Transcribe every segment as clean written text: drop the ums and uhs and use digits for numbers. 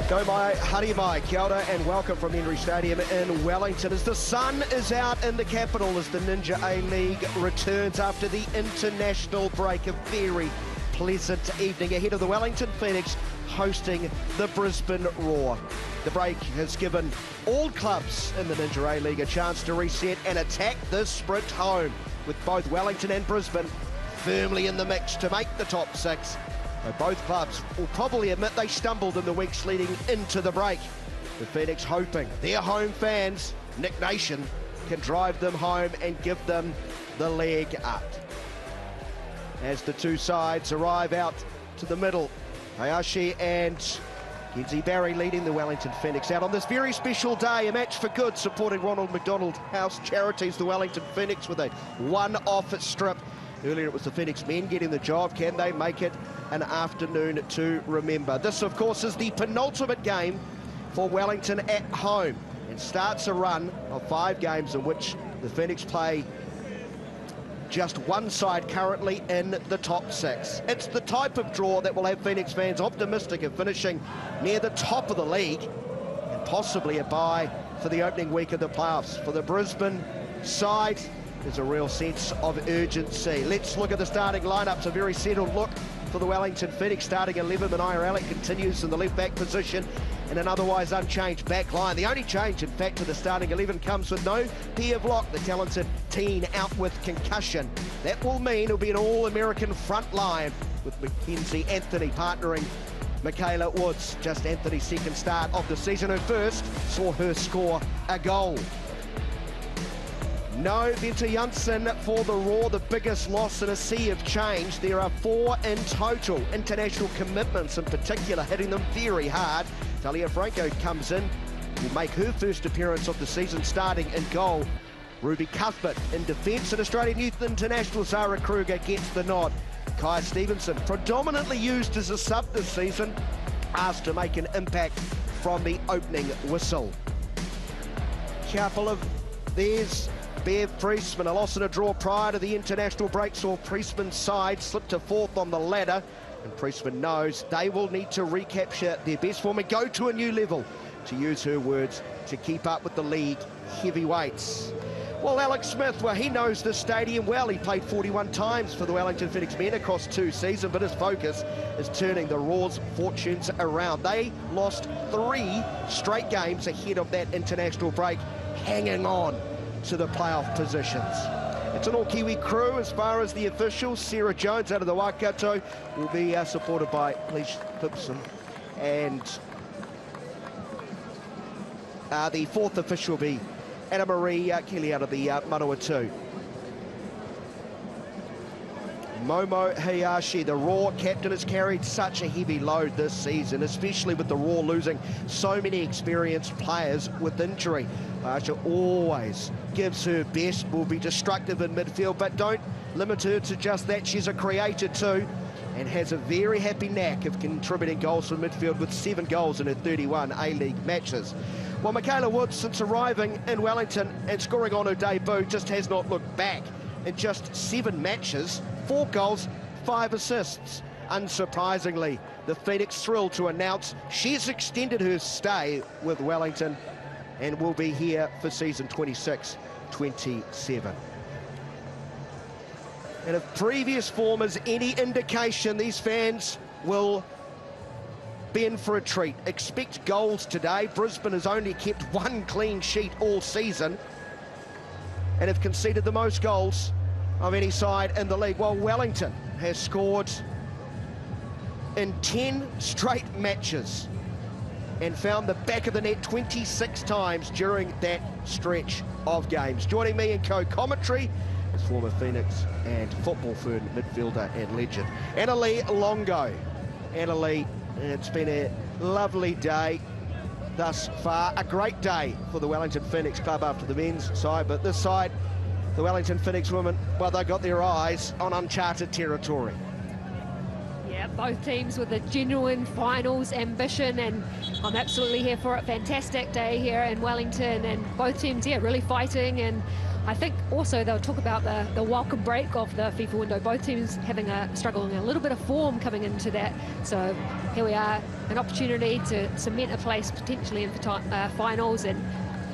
Go my Hurry Mai, kia ora and welcome from Henry Stadium in Wellington as the sun is out in the capital as the Ninja A-League returns after the international break. A very pleasant evening ahead of the Wellington Phoenix hosting the Brisbane Roar. The break has given all clubs in the Ninja A-League a chance to reset and attack this sprint home, with both Wellington and Brisbane firmly in the mix to make the top six. Both clubs will probably admit they stumbled in the weeks leading into the break. The Phoenix hoping their home fans, Nick Nation, can drive them home and give them the leg up. As the two sides arrive out to the middle, Hayashi and Kenzie Barry leading the Wellington Phoenix out on this very special day. A match for good, supporting Ronald McDonald House Charities, the Wellington Phoenix, with a one-off strip. Earlier it was the Phoenix men getting the job. Can they make it an afternoon to remember? This, of course, is the penultimate game for Wellington at home and starts a run of 5 games in which the Phoenix play just one side currently in the top 6. It's the type of draw that will have Phoenix fans optimistic of finishing near the top of the league and possibly a bye for the opening week of the playoffs. For the Brisbane side, there's a real sense of urgency. Let's look at the starting lineups. A very settled look for the Wellington Phoenix. Starting 11, Manaia Alec continues in the left-back position in an otherwise unchanged back line. The only change, in fact, to the starting 11 comes with no Pierre Block, the talented teen, out with concussion. That will mean it'll be an all-American front line with Mackenzie Anthony partnering Michaela Woods. Just Anthony's second start of the season, and first saw her score a goal. No Bente Janssen for the Roar, the biggest loss in a sea of change. There are 4 in total. International commitments in particular hitting them very hard. Talia Franco comes in, will make her first appearance of the season, starting in goal. Ruby Cuthbert in defence, and Australian Youth International Zara Kruger gets the nod. Kaya Stevenson, predominantly used as a sub this season, asked to make an impact from the opening whistle. Couple of there's Bev Priestman. A loss and a draw prior to the international break saw Priestman's side slip to 4th on the ladder, and Priestman knows they will need to recapture their best form and go to a new level, to use her words, to keep up with the league heavyweights. Well, Alex Smith, well, he knows this stadium well. He played 41 times for the Wellington Phoenix men across 2 seasons, but his focus is turning the Roar's fortunes around. They lost 3 straight games ahead of that international break, hanging on to the playoff positions. It's an all-Kiwi crew as far as the officials. Sarah Jones out of the Waikato will be supported by Leash Pipson, and the 4th official will be Anna Marie Kelly out of the Manawatu. Momo Hayashi, the Roar captain, has carried such a heavy load this season, especially with the Roar losing so many experienced players with injury. Hayashi always gives her best, will be destructive in midfield, but don't limit her to just that. She's a creator too, and has a very happy knack of contributing goals from midfield, with 7 goals in her 31 A-League matches. Well, Michaela Woods, since arriving in Wellington and scoring on her debut, just has not looked back. In just 7 matches, 4 goals, 5 assists. Unsurprisingly, the Phoenix thrilled to announce she's extended her stay with Wellington and will be here for season 26-27. And if previous form is any indication, these fans will be in for a treat. Expect goals today. Brisbane has only kept 1 clean sheet all season and have conceded the most goals of any side in the league, while Wellington has scored in 10 straight matches and found the back of the net 26 times during that stretch of games. Joining me in co-commentary is former Phoenix and football fern midfielder and legend, Annalie Longo. Annalie, it's been a lovely day thus far, a great day for the Wellington Phoenix club after the men's side, but this side, the Wellington Phoenix women, well, they got their eyes on uncharted territory. Yeah, both teams with a genuine finals ambition, and I'm absolutely here for it. Fantastic day here in Wellington, and both teams, yeah, really fighting and I think also they'll talk about the welcome break of the FIFA window. Both teams struggling a little bit of form coming into that. So here we are, an opportunity to cement a place potentially in finals, and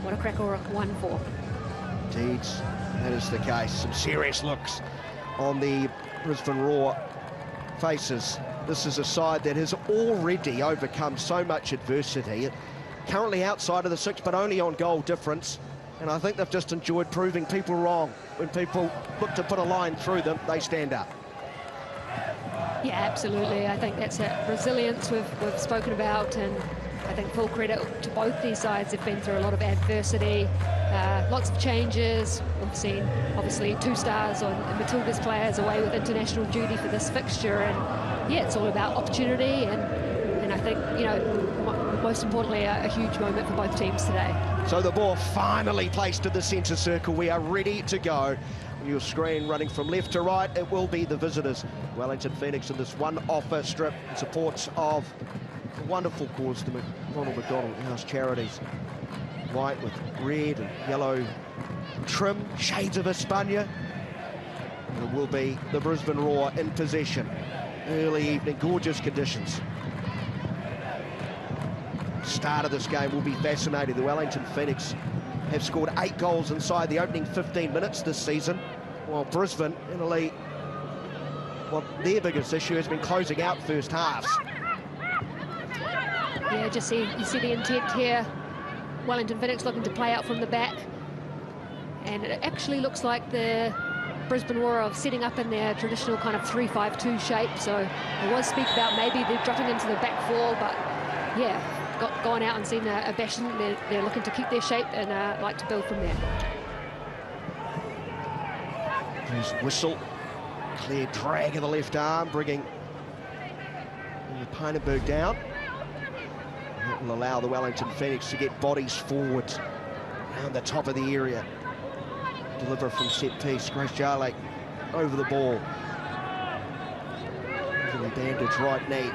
what a cracker one for. Indeed, that is the case. Some serious looks on the Brisbane Roar faces. This is a side that has already overcome so much adversity. Currently outside of the six, but only on goal difference. And I think they've just enjoyed proving people wrong. When people look to put a line through them, they stand up. Yeah, absolutely. I think that's a resilience we've spoken about, and I think full credit to both these sides. They've been through a lot of adversity, lots of changes. We've seen, obviously, 2 stars on Matilda's players away with international duty for this fixture. And, yeah, it's all about opportunity. And I think, you know, most importantly, a huge moment for both teams today. So the ball finally placed in the centre circle. We are ready to go. On your screen, running from left to right, it will be the visitors. Wellington Phoenix in this one offer strip in support of a wonderful cause, the Ronald McDonald House Charities. White with red and yellow trim, shades of Espana. And it will be the Brisbane Roar in possession. Early evening, gorgeous conditions. Start of this game will be fascinating. The Wellington Phoenix have scored 8 goals inside the opening 15 minutes this season, while Brisbane, Italy, well, their biggest issue has been closing out first halves. Yeah, you see the intent here. Wellington Phoenix looking to play out from the back, and it actually looks like the Brisbane Roar are setting up in their traditional kind of 3-5-2 shape. So there was speak about maybe they're dropping into the back 4, but yeah, gone out and seen a bashing. They're looking to keep their shape and like to build from there. There's whistle, clear drag of the left arm, bringing Pijnenberg down. That will allow the Wellington Phoenix to get bodies forward around the top of the area. Deliver from set piece. Grace Jale over the ball. Heavily bandaged right knee.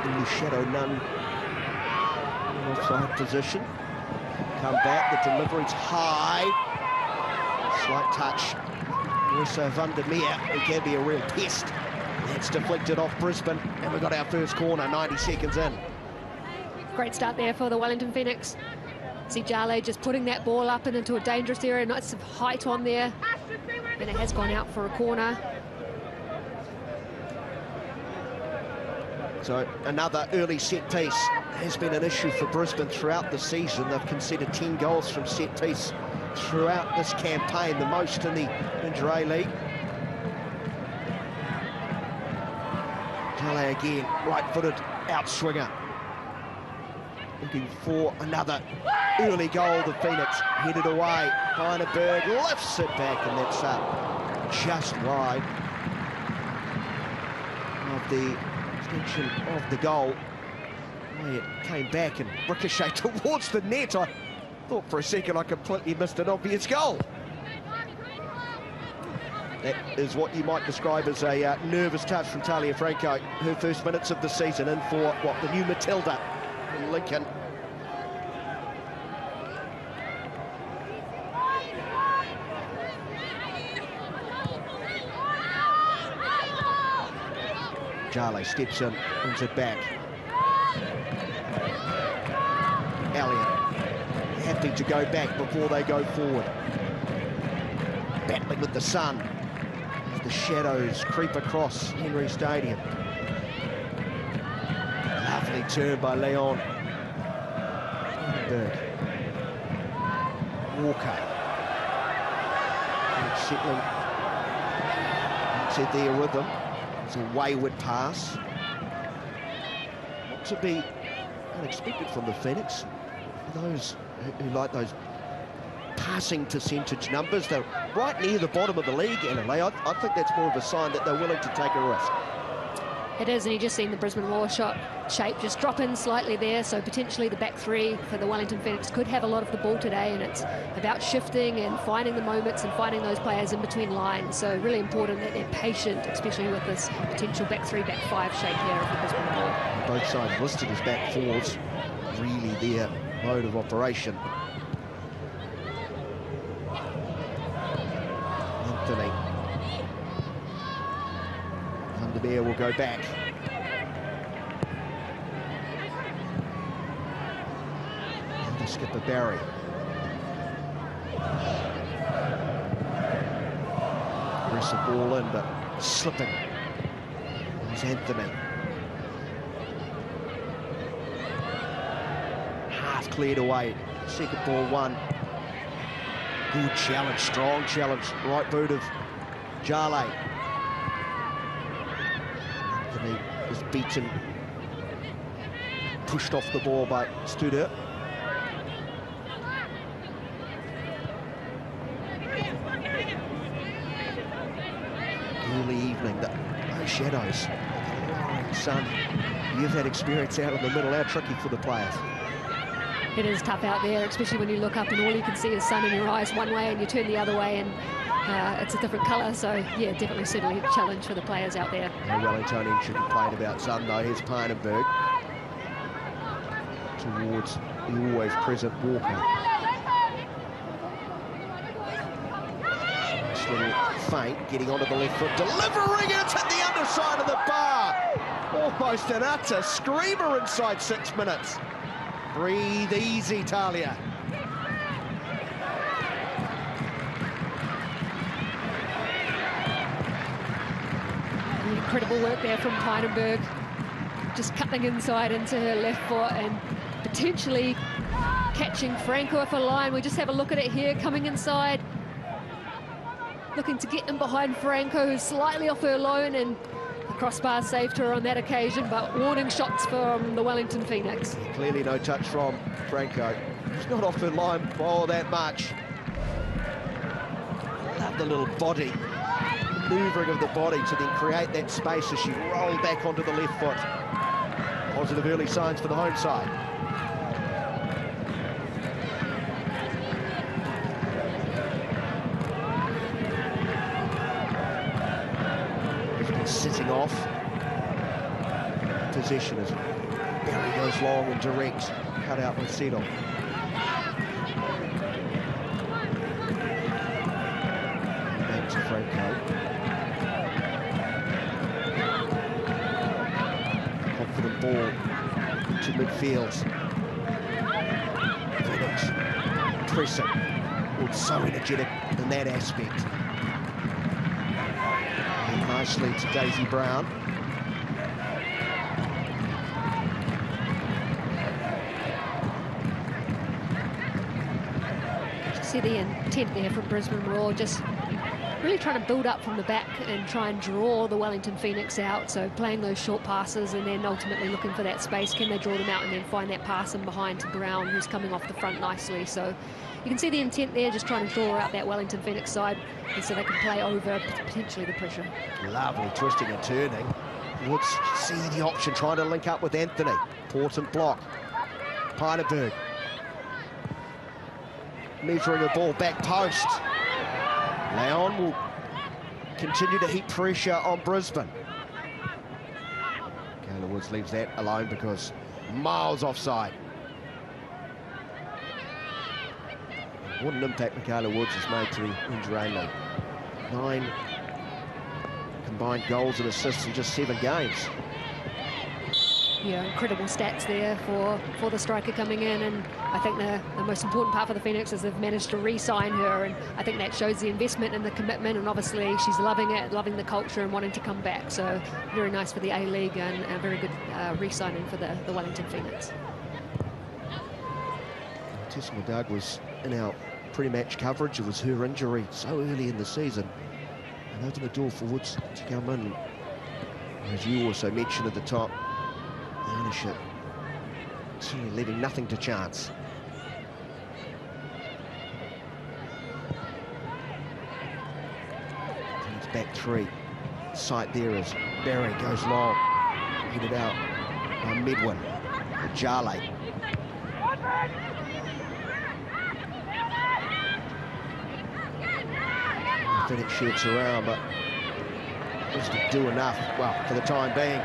In the shadow, none in offside position. Come back, the delivery's high. Slight touch. Marissa van der Meer, who can be a real pest. That's deflected off Brisbane, and we've got our first corner, 90 seconds in. Great start there for the Wellington Phoenix. See Jale just putting that ball up and into a dangerous area, lots of height on there, and it has gone out for a corner. So another early set piece has been an issue for Brisbane throughout the season. They've conceded 10 goals from set piece throughout this campaign, the most in the Ninja A League. Jale again, right-footed outswinger. Looking for another early goal. The Phoenix headed away. Pijnenberg lifts it back, and that's up just wide of the extension of the goal. It came back and ricocheted towards the net. I thought for a second I completely missed an obvious goal. That is what you might describe as a nervous touch from Talia Franco. Her first minutes of the season in for, what, the new Matilda in Lincoln. Jale steps in, brings it back. Elliott happy to go back before they go forward. Battling with the sun as the shadows creep across Henry Stadium. Lovely turn by Leon. Pijnenberg. Walker. Settling into their rhythm. It's a wayward pass. Not to be unexpected from the Phoenix. For those who like those passing percentage numbers, they're right near the bottom of the league, and I think that's more of a sign that they're willing to take a risk. It is, and you just seen the Brisbane Roar shot shape just drop in slightly there, so potentially the back 3 for the Wellington Phoenix could have a lot of the ball today, and it's about shifting and finding the moments and finding those players in between lines. So really important that they're patient, especially with this potential back 3, back 5 shape here of the Brisbane Roar. Both sides listed as back 4s, really their mode of operation. there will go back. And the skipper Barry. Aggressive ball in, but slipping. There's Anthony. Half cleared away. Second ball one. Good challenge, strong challenge. Right boot of Jale. Anthony was beaten. Pushed off the ball by Studer. Early evening, no shadows. Sun, you've had experience out in the middle. How tricky for the players? It is tough out there, especially when you look up and all you can see is sun in your eyes one way and you turn the other way and it's a different colour. So, yeah, definitely certainly a challenge for the players out there. No Wellingtonian should complain about sun, though. Here's Pynenberg towards the always present Walker. Nice little feint, getting onto the left foot, delivering it, it's hit the underside of the bar. Almost an utter screamer inside 6 minutes. Breathe easy, Talia. Incredible work there from Pynenberg. Just cutting inside into her left foot and potentially catching Franco off a line. We just have a look at it here, coming inside. Looking to get in behind Franco, who's slightly off her line, and the crossbar saved her on that occasion, but warning shots from the Wellington Phoenix. Clearly no touch from Franco. She's not off her line by that much. Love the little body, maneuvering of the body to then create that space as she rolled back onto the left foot. Positive early signs for the home side. Sitting off. Possession as Barry goes long and direct. Cut out with Settle. Back to Franco. Confident ball to midfield. Phoenix pressing. Well, so energetic in that aspect. Nicely to Daisy Brown. You see the intent there from Brisbane Roar, just really trying to build up from the back and try and draw the Wellington Phoenix out. So playing those short passes and then ultimately looking for that space. Can they draw them out and then find that pass in behind to Brown, who's coming off the front nicely. So you can see the intent there, just trying to draw out that Wellington Phoenix side, and so they can play over potentially the pressure. Lovely twisting and turning. Woods see the option, trying to link up with Anthony. Important block. Pynenberg metering the ball back post. Leon will continue to heap pressure on Brisbane. Kayla Woods leaves that alone because miles offside. What an impact Michaela Woods has made to the Ninja A-League. 9 combined goals and assists in just 7 games. Yeah, incredible stats there for the striker coming in, and I think the most important part for the Phoenix is they've managed to re-sign her, and I think that shows the investment and the commitment, and obviously she's loving it, loving the culture and wanting to come back. So very nice for the A-League and a very good re-signing for the Wellington Phoenix. Tessa McDoug was in our pre-match coverage. It was her injury so early in the season and opened the door for Woods to come in. As you also mentioned at the top, the ownership certainly leaving nothing to chance. It's back 3. Sight there as Barry goes long, headed out by Medwin. Jale. Phoenix shoots around, but doesn't do enough, well, for the time being.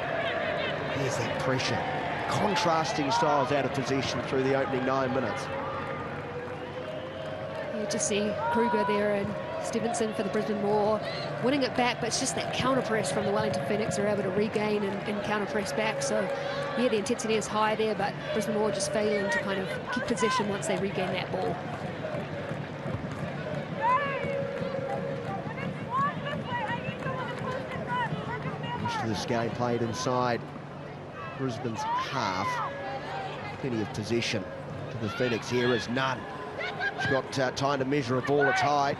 There's that pressure. Contrasting styles out of possession through the opening 9 minutes. You just see Kruger there, and Stevenson for the Brisbane Roar, winning it back, but it's just that counter press from the Wellington Phoenix are able to regain and counter press back. So yeah, the intensity is high there, but Brisbane Roar just failing to kind of keep possession once they regain that ball. Most of this game played inside Brisbane's half. Plenty of possession to the Phoenix. Here is none. She's got time to measure a ball. It's high.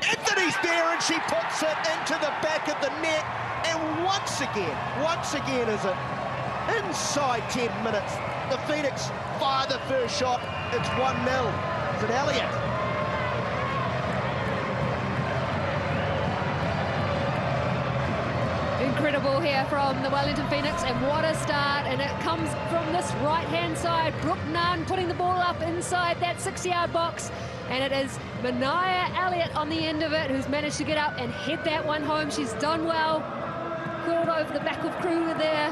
Anthony's there, and she puts it into the back of the net. And once again is it inside 10 minutes. The Phoenix fire the first shot. It's 1-0. Is it Elliott? Incredible here from the Wellington Phoenix, and what a start, and it comes from this right-hand side. Brooke Nunn putting the ball up inside that 6-yard box, and it is Mania Elliott on the end of it who's managed to get up and head that one home. She's done well, curled over the back of Kruger there,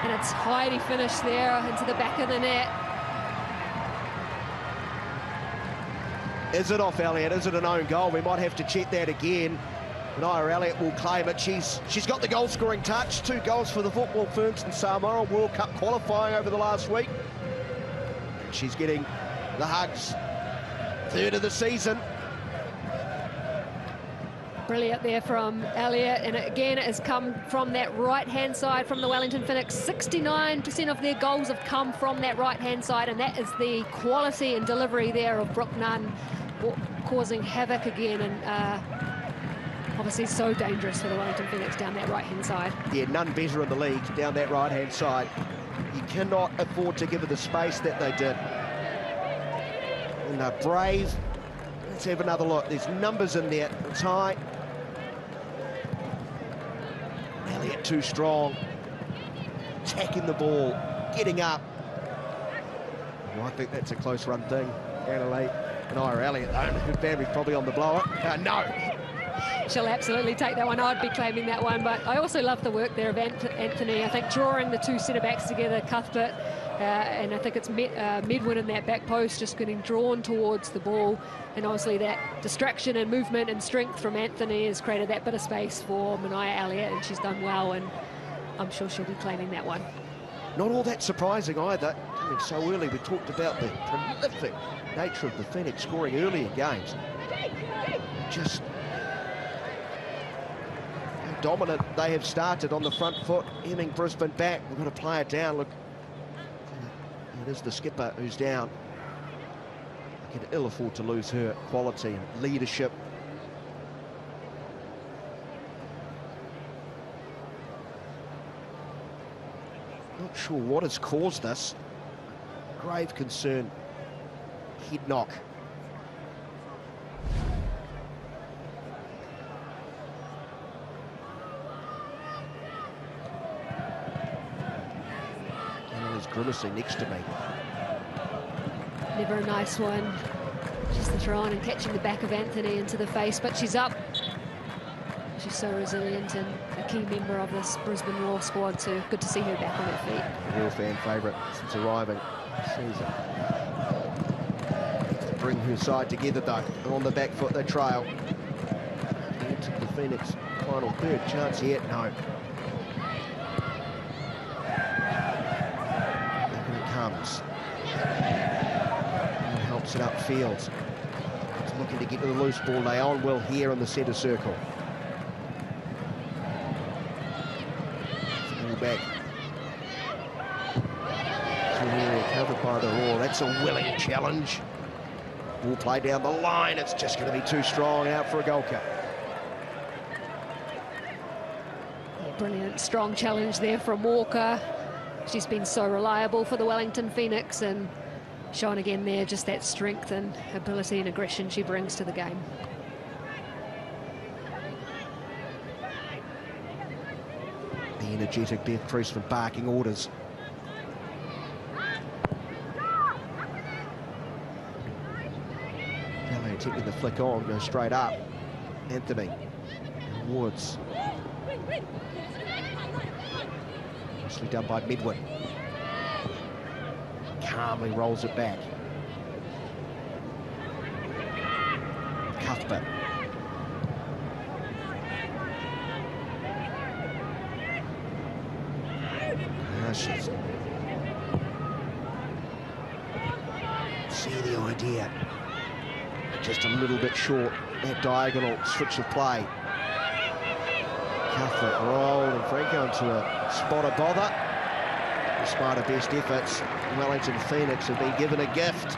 and a tidy finish there into the back of the net. Is it off Elliott? Is it an own goal? We might have to check that again. Mania Elliott will claim it. She's got the goal-scoring touch. 2 goals for the Football Ferns in Samoa World Cup qualifying over the last week. And she's getting the hugs. 3rd of the season. Brilliant there from Elliott, and again it has come from that right-hand side from the Wellington Phoenix. 69% of their goals have come from that right-hand side, and that is the quality and delivery there of Brooke Nunn, causing havoc again, and obviously so dangerous for the Wellington Phoenix down that right-hand side. Yeah, none better in the league down that right-hand side. You cannot afford to give her the space that they did. And they're brave. Let's have another look. There's numbers in there. It's high. Elliott too strong. Attacking the ball. Getting up. Well, I think that's a close run thing. Mania Elliott, though. Her family's probably on the blower. No. She'll absolutely take that one. I'd be claiming that one, but I also love the work there of Anthony. I think drawing the 2 centre-backs together, Cuthbert, and I think it's Medwin in that back post, just getting drawn towards the ball, and obviously that distraction and movement and strength from Anthony has created that bit of space for Mania Elliott, and she's done well, and I'm sure she'll be claiming that one. Not all that surprising either. Coming so early, we talked about the prolific nature of the Phoenix scoring early in games. Just dominant they have started on the front foot, hemming Brisbane back. We've got to play it down. Look, it is the skipper who's down. I can ill afford to lose her quality and leadership. Not sure what has caused this. Grave concern. Head knock. Grimacing next to me. Never a nice one. Just the throw on and catching the back of Anthony into the face, but she's up. She's so resilient and a key member of this Brisbane Roar squad, so good to see her back on her feet. A real fan favourite since arriving this season. To bring her side together though, and on the back foot they trail. Into the Phoenix final third. Chance yet? No. Comes and helps it upfield. It's looking to get to the loose ball. Leon will here in the centre circle. Ball back. Through area covered by the Roar. That's a willing challenge. Ball play down the line. It's just going to be too strong. Out for a goal kick. Yeah, brilliant, strong challenge there from Walker. She's been so reliable for the Wellington Phoenix, and shown again there just that strength and ability and aggression she brings to the game. The energetic Beth Priestman barking orders. Elliott taking the flick on, goes straight up. Anthony Woods. Nicely done by Medwin. Calmly rolls it back. Cuthbert. She's see the idea. Just a little bit short, that diagonal switch of play. Cuthbert rolled and Franco into a spot of bother. Despite her best efforts, Wellington Phoenix have been given a gift.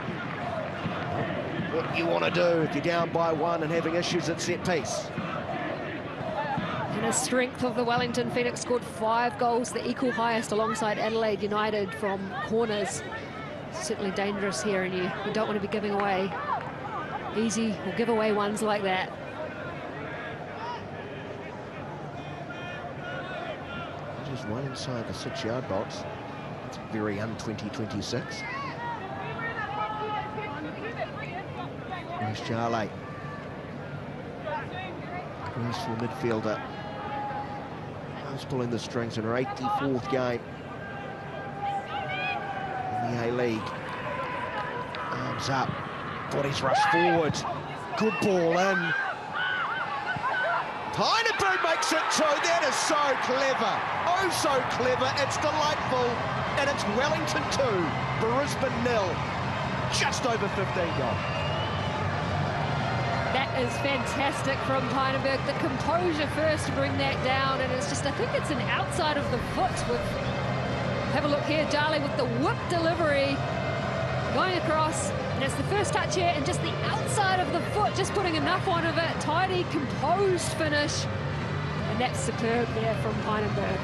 What you want to do if you're down by one and having issues at set piece. And the strength of the Wellington Phoenix scored 5 goals, the equal highest alongside Adelaide United from corners. Certainly dangerous here, and you don't want to be giving away easy or give away ones like that. Just one inside the 6-yard box. It's very un-2026. There's Charlie. Graceful midfielder. Who's pulling the strings in her 84th game in the A-League. Arms up. Bodies rush forward. Good ball in. Heineberg makes it too. That is so clever. Oh, so clever. It's delightful. And it's Wellington 2, Brisbane 0. Just over 15 goals. That is fantastic from Heineberg. The composure first to bring that down, and it's just, I think it's an outside of the foot. Have a look here, Charlie with the whip delivery. Going across, and it's the first touch here, and just the outside of the foot, just putting enough on of it. Tidy, composed finish, and that's superb there from Heineberg.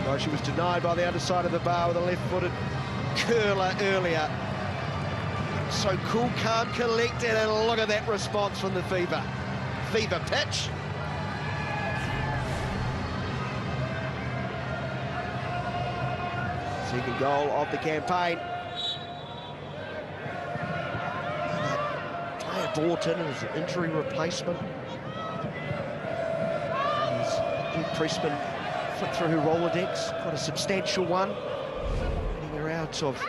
Well, she was denied by the underside of the bar with a left-footed curler earlier. So cool, calm, collected, and look at that response from the Fever pitch. Second goal of the campaign. Brought in as an injury replacement. As Pressman flicked through her Rolodex, quite a substantial one. Getting her out of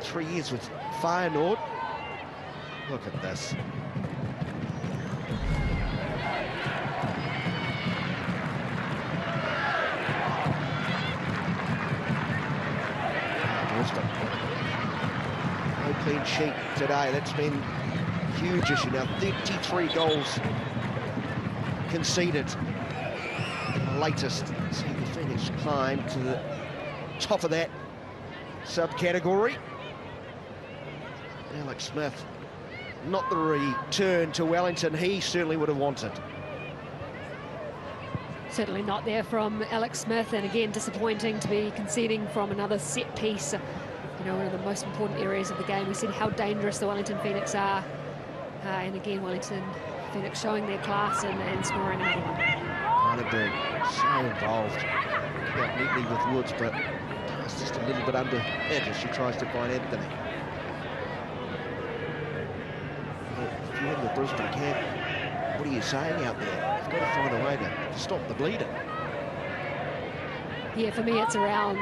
3 years with Feyenoord. Look at this. Brisbane. No clean sheet today. That's been huge issue now. 33 goals conceded. The latest. See the Phoenix climb to the top of that subcategory. Alex Smith, not the return to Wellington he certainly would have wanted. Certainly not there from Alex Smith, and again disappointing to be conceding from another set piece. You know, one of the most important areas of the game. We said how dangerous the Wellington Phoenix are. And again, Wellington Phoenix showing their class and scoring another one. Heineberg so involved. Got neatly with Woods, but it's just a little bit under edge as she tries to find Anthony. If you're in the Brisbane camp, what are you saying out there? You've got to find a way to stop the bleeding. Yeah, for me, it's around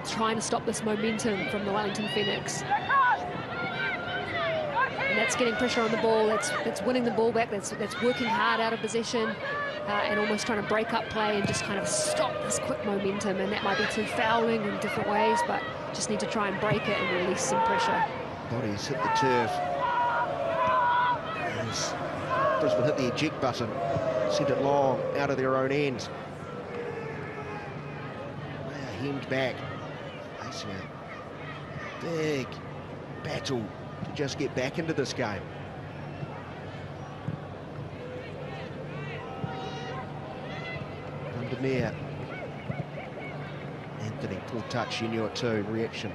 trying to stop this momentum from the Wellington Phoenix. And that's getting pressure on the ball, that's winning the ball back, that's working hard out of possession, and almost trying to break up play and just kind of stop this quick momentum. And that might be through fouling in different ways, but just need to try and break it and release some pressure. Bodies hit the turf. As Brisbane hit the eject button, sent it long out of their own end. They are hemmed back, facing a big battle to just get back into this game. Undermere. Anthony, poor touch, you knew it too, reaction.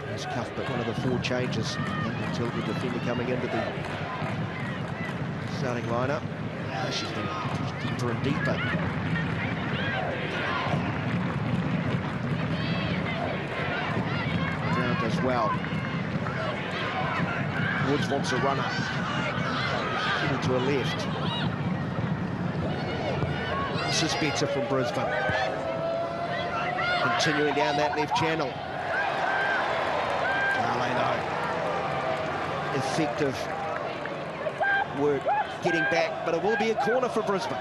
There's Cuthbert, one of the 4 changes until the defender coming into the starting lineup. She's been deeper and deeper. Brown does well. Woods wants a runner. To her left. This is better from Brisbane. Continuing down that left channel. Carlino. effective work getting back, but it will be a corner for Brisbane.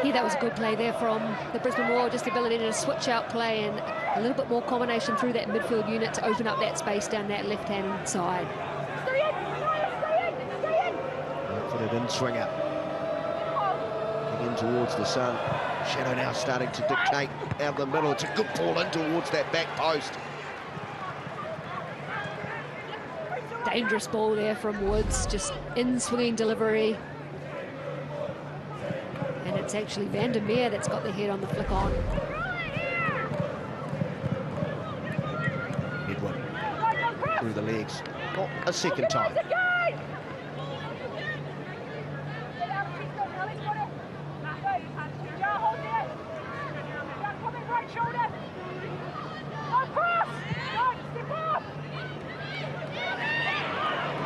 Yeah, that was a good play there from the Brisbane Roar, just the ability to switch out play and a little bit more combination through that midfield unit to open up that space down that left-hand side. Put it in, swinger. In towards the sun. Shadow now starting to dictate out of the middle. It's a good ball in towards that back post. Dangerous ball there from Woods, just in-swinging delivery. And it's actually Vandermeer that's got the head on the flick on. Edwin through the legs. Not a second time.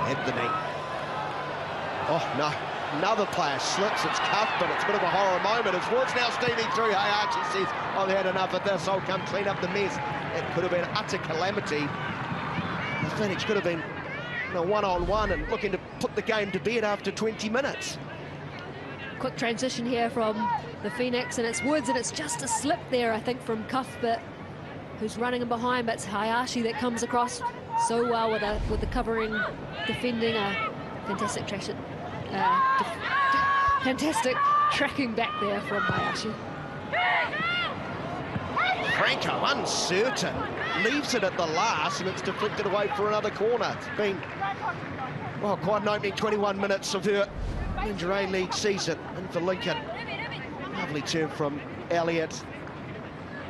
Anthony. Oh, no. Another player slips, it's cuffed, but it's a bit of a horror moment. As Woods now steaming through. Hey, Archie says, I've had enough of this. I'll come clean up the mess. It could have been utter calamity. The Phoenix could have been one-on-one and looking to put the game to bed after 20 minutes. Quick transition here from the Phoenix, and it's Woods, and it's just a slip there, I think, from Cuthbert, who's running in behind, but it's Hayashi that comes across so well with the covering, defending. Fantastic fantastic tracking back there from Hayashi. Franco, uncertain, leaves it at the last, and it's deflected away for another corner. It's been, well, quite an opening 21 minutes of her Ninja A-League season. And for Lincoln, lovely turn from Elliott.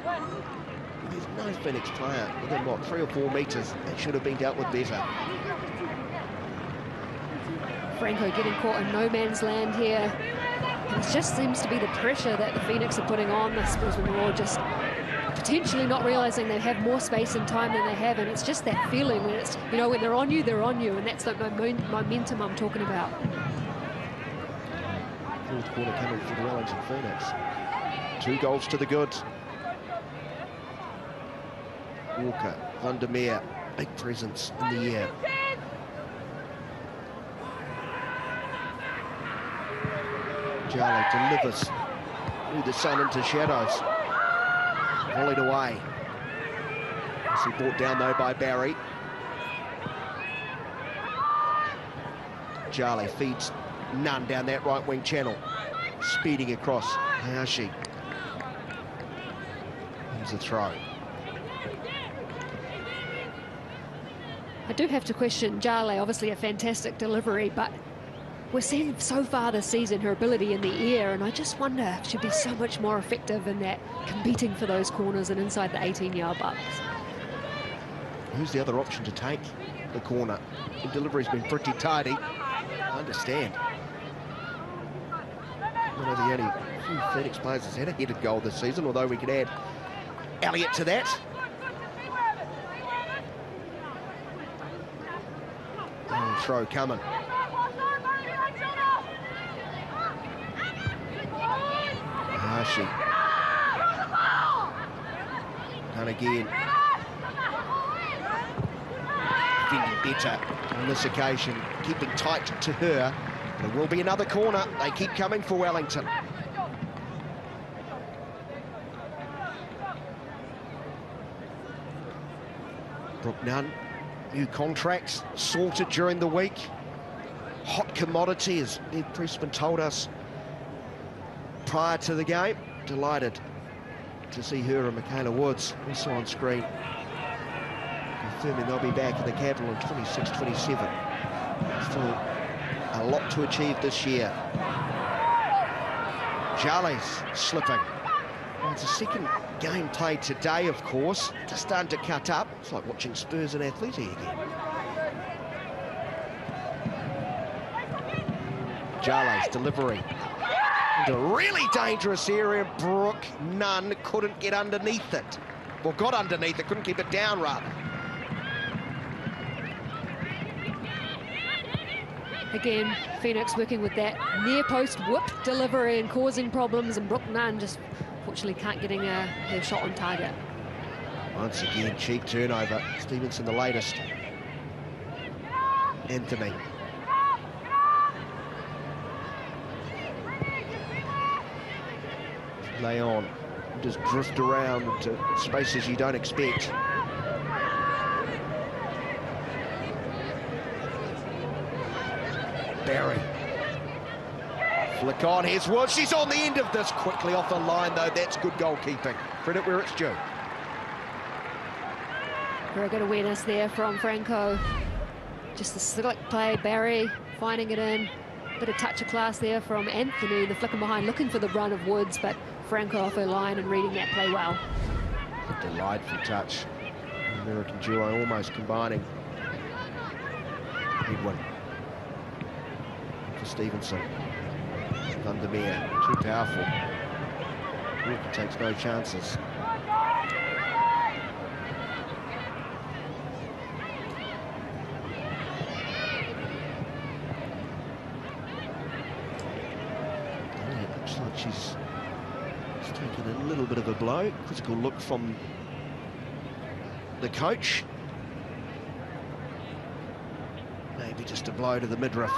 There's no Phoenix player within, what, 3 or 4 metres. That should have been dealt with better. Franco getting caught in no man's land here. And it just seems to be the pressure that the Phoenix are putting on this Brisbane Roar, just potentially not realising they have more space and time than they have, and it's just that feeling when it's, you know, when they're on you, and that's the momentum I'm talking about. Fourth quarter coming for the Wellington Phoenix. 2 goals to the good. Walker, Vandermeer, big presence in the air. Charlie delivers through the sun into shadows. Volleyed away. This is brought down though by Barry. Charlie feeds none down that right wing channel. Speeding across. Hayashi. Here's a throw. I do have to question Jale, obviously a fantastic delivery, but we're seeing so far this season her ability in the air, and I just wonder if she'd be so much more effective in that, competing for those corners and inside the 18-yard box. Who's the other option to take the corner? The delivery's been pretty tidy. I understand. One of the only few Phoenix players has had a headed goal this season, although we could add Elliott to that. Oh, throw coming. Hayashi. Done again. Defending better on this occasion, keeping tight to her. There will be another corner. They keep coming for Wellington. Brooke Nunn, new contracts sorted during the week. Hot commodity, as Ed Pressman told us prior to the game. Delighted to see her and Michaela Woods also on screen, confirming they'll be back in the capital in 26-27. Still a lot to achieve this year. Jale's slipping. Well, it's a second game played today, of course. Just starting to cut up. It's like watching Spurs and Athletic again. Jale's delivery into a really dangerous area. Brooke Nunn couldn't get underneath it. Well, got underneath it, couldn't keep it down, rather. Again, Phoenix working with that near post whip delivery and causing problems, and Brooke Nunn just fortunately can't getting her shot on target. Once again, cheap turnover. Stevenson the latest. Anthony. Lay on. Just drift around into spaces you don't expect. Barry. Flick on, here's Woods. She's on the end of this. Quickly off the line, though. That's good goalkeeping. Credit where it's due. Very good awareness there from Franco. Just a slick play, Barry finding it in. Bit of touch of class there from Anthony, the flicking behind, looking for the run of Woods, but Franco off her line and reading that play well. A delightful touch. The American duo almost combining. Edwin. For Stevenson. Vandermeer, too powerful. Walker takes no chances. Looks like she's taken a little bit of a blow. Critical look from the coach. Maybe just a blow to the midriff.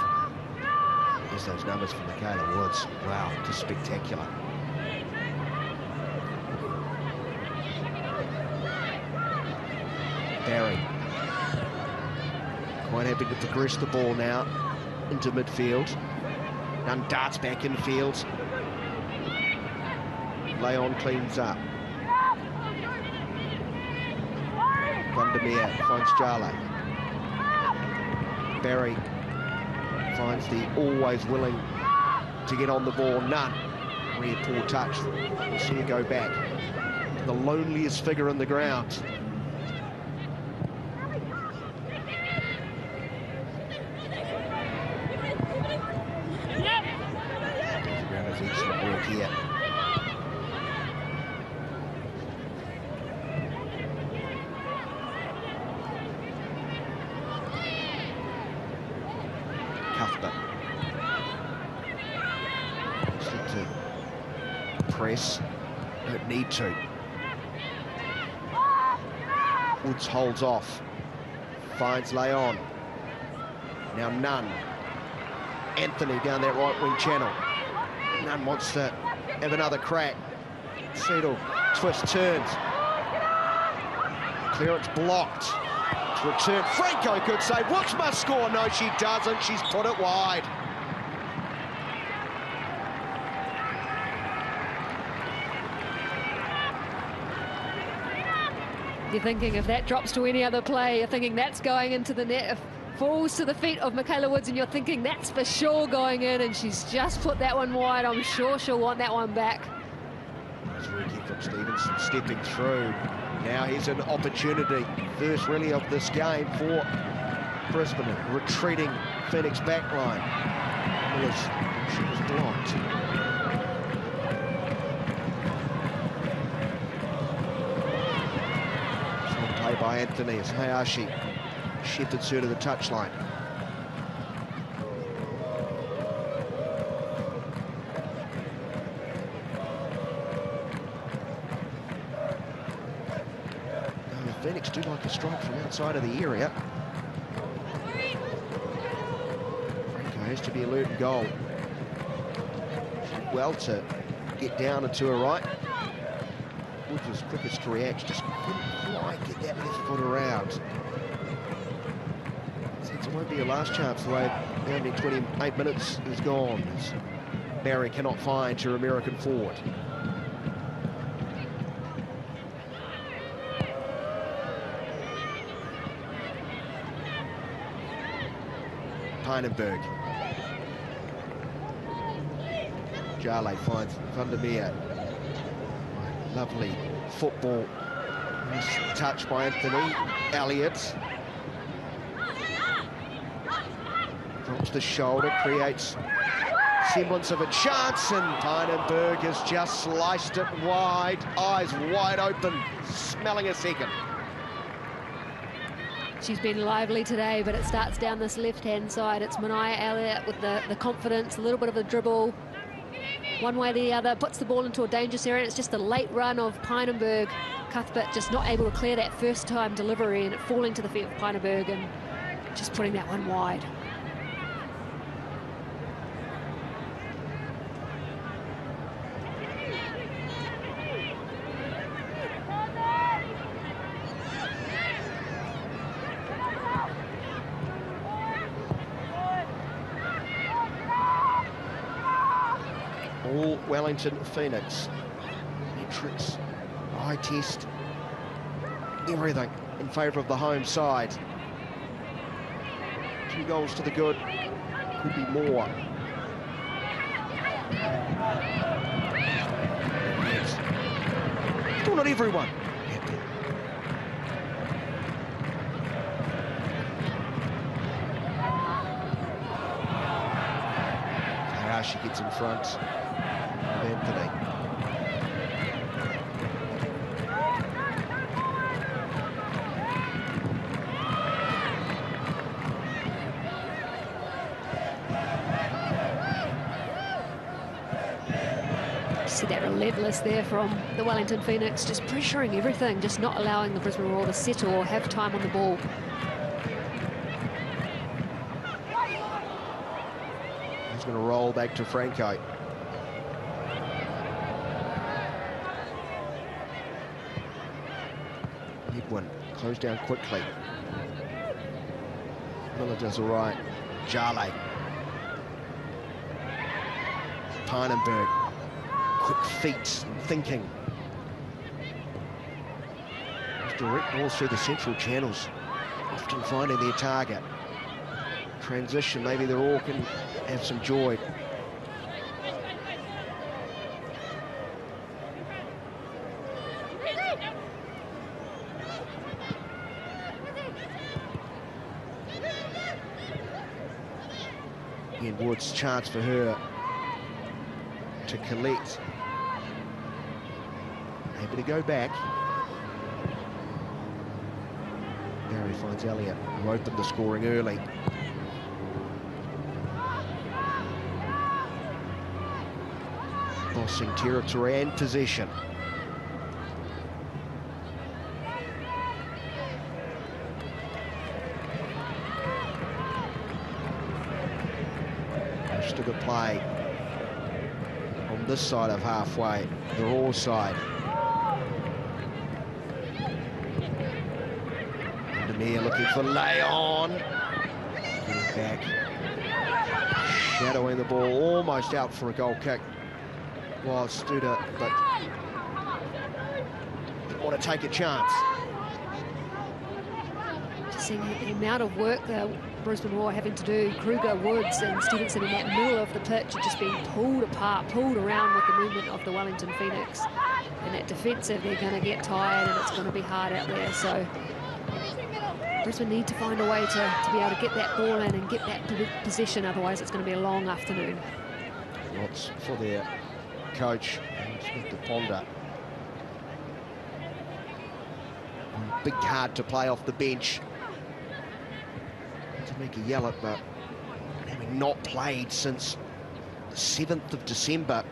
There's those numbers from Michaela Woods. Wow, just spectacular. Barry. Quite happy to progress the ball now into midfield. Nunn darts back in field. Leon cleans up. Vandermeer finds Jale. Barry finds the always willing to get on the ball, Nunn. Rare poor touch. We'll see her go back. The loneliest figure in the ground. There's excellent work here. Cuthbert. Just need to press. Don't need to. Woods holds off. Finds Leon. Now Nunn. Anthony down that right wing channel. Nunn wants to have another crack. Settle. Twist turns. Clearance blocked. To return. Franco could say, Woods must score. No, she doesn't. She's put it wide. You're thinking if that drops to any other play, you're thinking that's going into the net. If falls to the feet of Michaela Woods and you're thinking that's for sure going in, and she's just put that one wide. I'm sure she'll want that one back. Nice rookie from Stevenson stepping through. Now here's an opportunity, first really of this game for Brisbane. Retreating Phoenix backline. She was blocked. Strong play by Anthony as Hayashi shepherds her to the touchline. Phoenix do like a strike from outside of the area. Franco has to be alert and goal. Did well to get down and to her right. Woods was quickest to react, just couldn't quite get that left foot around. Since it won't be a last chance, the way rounding 28 minutes is gone. As Barry cannot find her American forward. Heinenberg. Jale finds Vandermeer. Lovely football. Nice touch by Anthony Elliott. Drops the shoulder, creates semblance of a chance, and Heinenberg has just sliced it wide. Eyes wide open, smelling a second. She's been lively today, but it starts down this left-hand side. It's Mania Elliott with the confidence, a little bit of a dribble. one way or the other, puts the ball into a dangerous area. It's just a late run of Pijnenburg. Cuthbert just not able to clear that first time delivery and it falling to the feet of Pijnenburg and just putting that one wide. All Wellington Phoenix. Metrics, eye test, everything in favour of the home side. 2 goals to the good, could be more. Still not everyone happy. Hayashi gets in front of Anthony. See that relentless there from the Wellington Phoenix, just pressuring everything, just not allowing the Brisbane Roar to settle or have time on the ball. He's going to roll back to Franco. Edwin closed down quickly. Miller does all right. Jale. Pijnenburg. Quick feet and thinking. Those direct balls through the central channels, often finding their target. Transition, maybe the Roar can have some joy. Ian Wood's chance for her to collect. Able to go back. Barry finds Elliott, who opened the scoring early. Bossing territory and possession. Still good play on this side of halfway, the Roar side. Underneath looking for Leon. Getting back. Shadowing the ball, almost out for a goal kick. Was Studer, but didn't want to take a chance. Just seeing the amount of work the Brisbane Roar having to do. Kruger, Woods and Stevenson in that middle of the pitch are just being pulled apart, pulled around with the movement of the Wellington Phoenix. And that defensive, they're going to get tired and it's going to be hard out there. So Brisbane need to find a way to be able to get that ball in and get that possession, otherwise it's going to be a long afternoon. Lots for their coach, Smith to ponder. Big card to play off the bench. Tamika Yellett, but having not played since the 7th of December,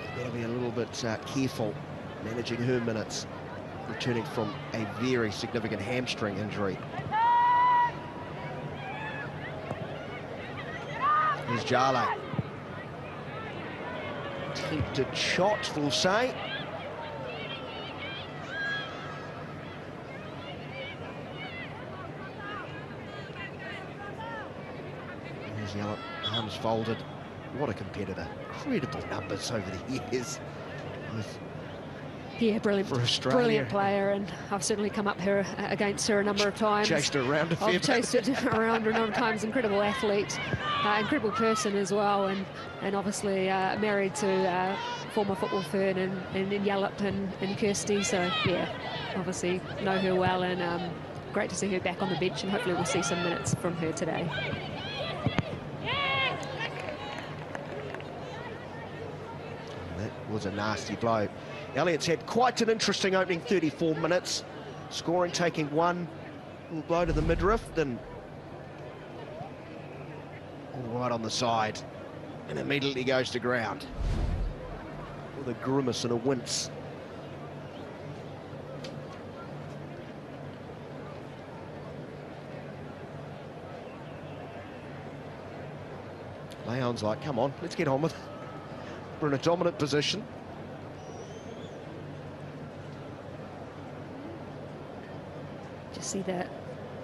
you've got to be a little bit careful managing her minutes, returning from a very significant hamstring injury. Here's Jale. Tempted shot, we'll say. Here's Yellett, arms folded. What a competitor. Incredible numbers over the years. Yeah, brilliant, for Australia. Brilliant player, and I've certainly come up here against her a number of times. Chased her around a fair bit. I've chased it around a number of times. Incredible athlete, incredible person as well, and obviously married to former football fern and Yallop and Kirsty. So yeah, obviously know her well, and great to see her back on the bench, and hopefully we'll see some minutes from her today. That was a nasty blow. Elliott's had quite an interesting opening 34 minutes. Scoring, taking one little blow to the midriff, and All right on the side, and immediately goes to ground with a grimace and a wince. Leon's like, come on, let's get on with it. We're in a dominant position. Just see the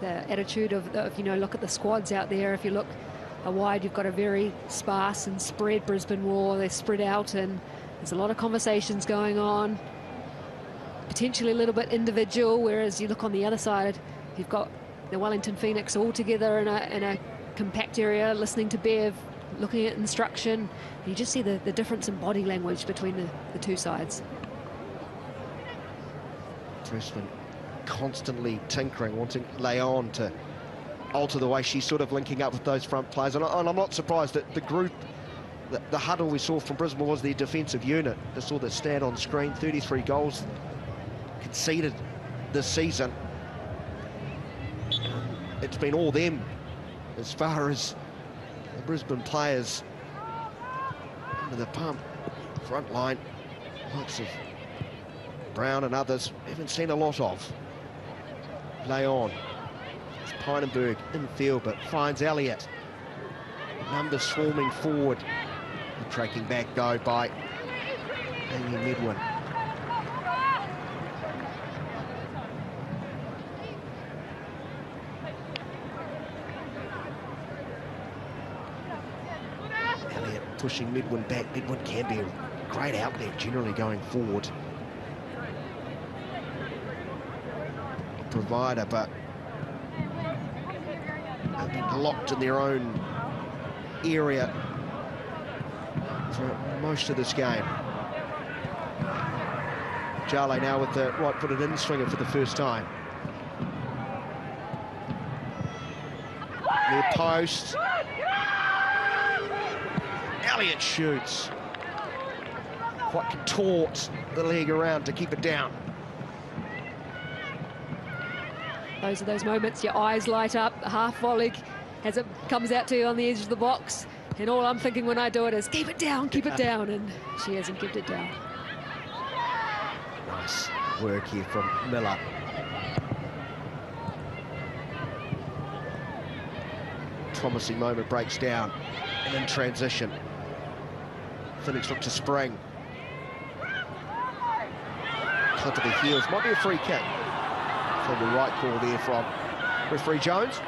attitude of you know, look at the squads out there. If you look wide, you've got a very sparse and spread Brisbane Roar. They're spread out and there's a lot of conversations going on, potentially a little bit individual, whereas you look on the other side, you've got the Wellington Phoenix all together in a compact area, listening to Bev, looking at instruction. You just see the difference in body language between the two sides. Brisbane constantly tinkering, wanting Leon to alter the way she's sort of linking up with those front players. And I'm not surprised that the group, the huddle we saw from Brisbane was their defensive unit. I saw the stat on screen, 33 goals conceded this season. It's been all them as far as the Brisbane players under the pump. Front line, likes of Brown and others, haven't seen a lot of. Leon, it's Pinenberg in field, but finds Elliott. Numbers swarming forward. The tracking back though by Amy Medwin. Elliott pushing Medwin back. Medwin can be a great outlet generally going forward. Provider, but have been locked in their own area for most of this game. Jale now with the right-footed in-swinger for the first time. Near post. Elliott shoots. Quite contort the leg around to keep it down. Those are those moments your eyes light up, the half volley as it comes out to you on the edge of the box, and all I'm thinking when I do it is keep it down, and she hasn't kept it down. Nice work here from Miller. Promising moment breaks down, and in transition Phoenix look to spring. Clip of the heels, might be a free kick. For the right call there from referee Jones.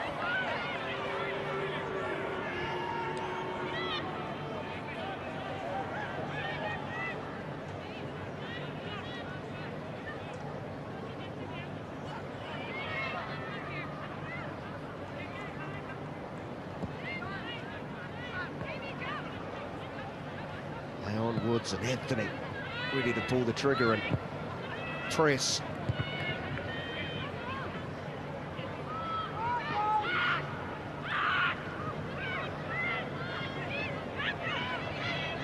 Leon, Woods and Anthony ready to pull the trigger and press.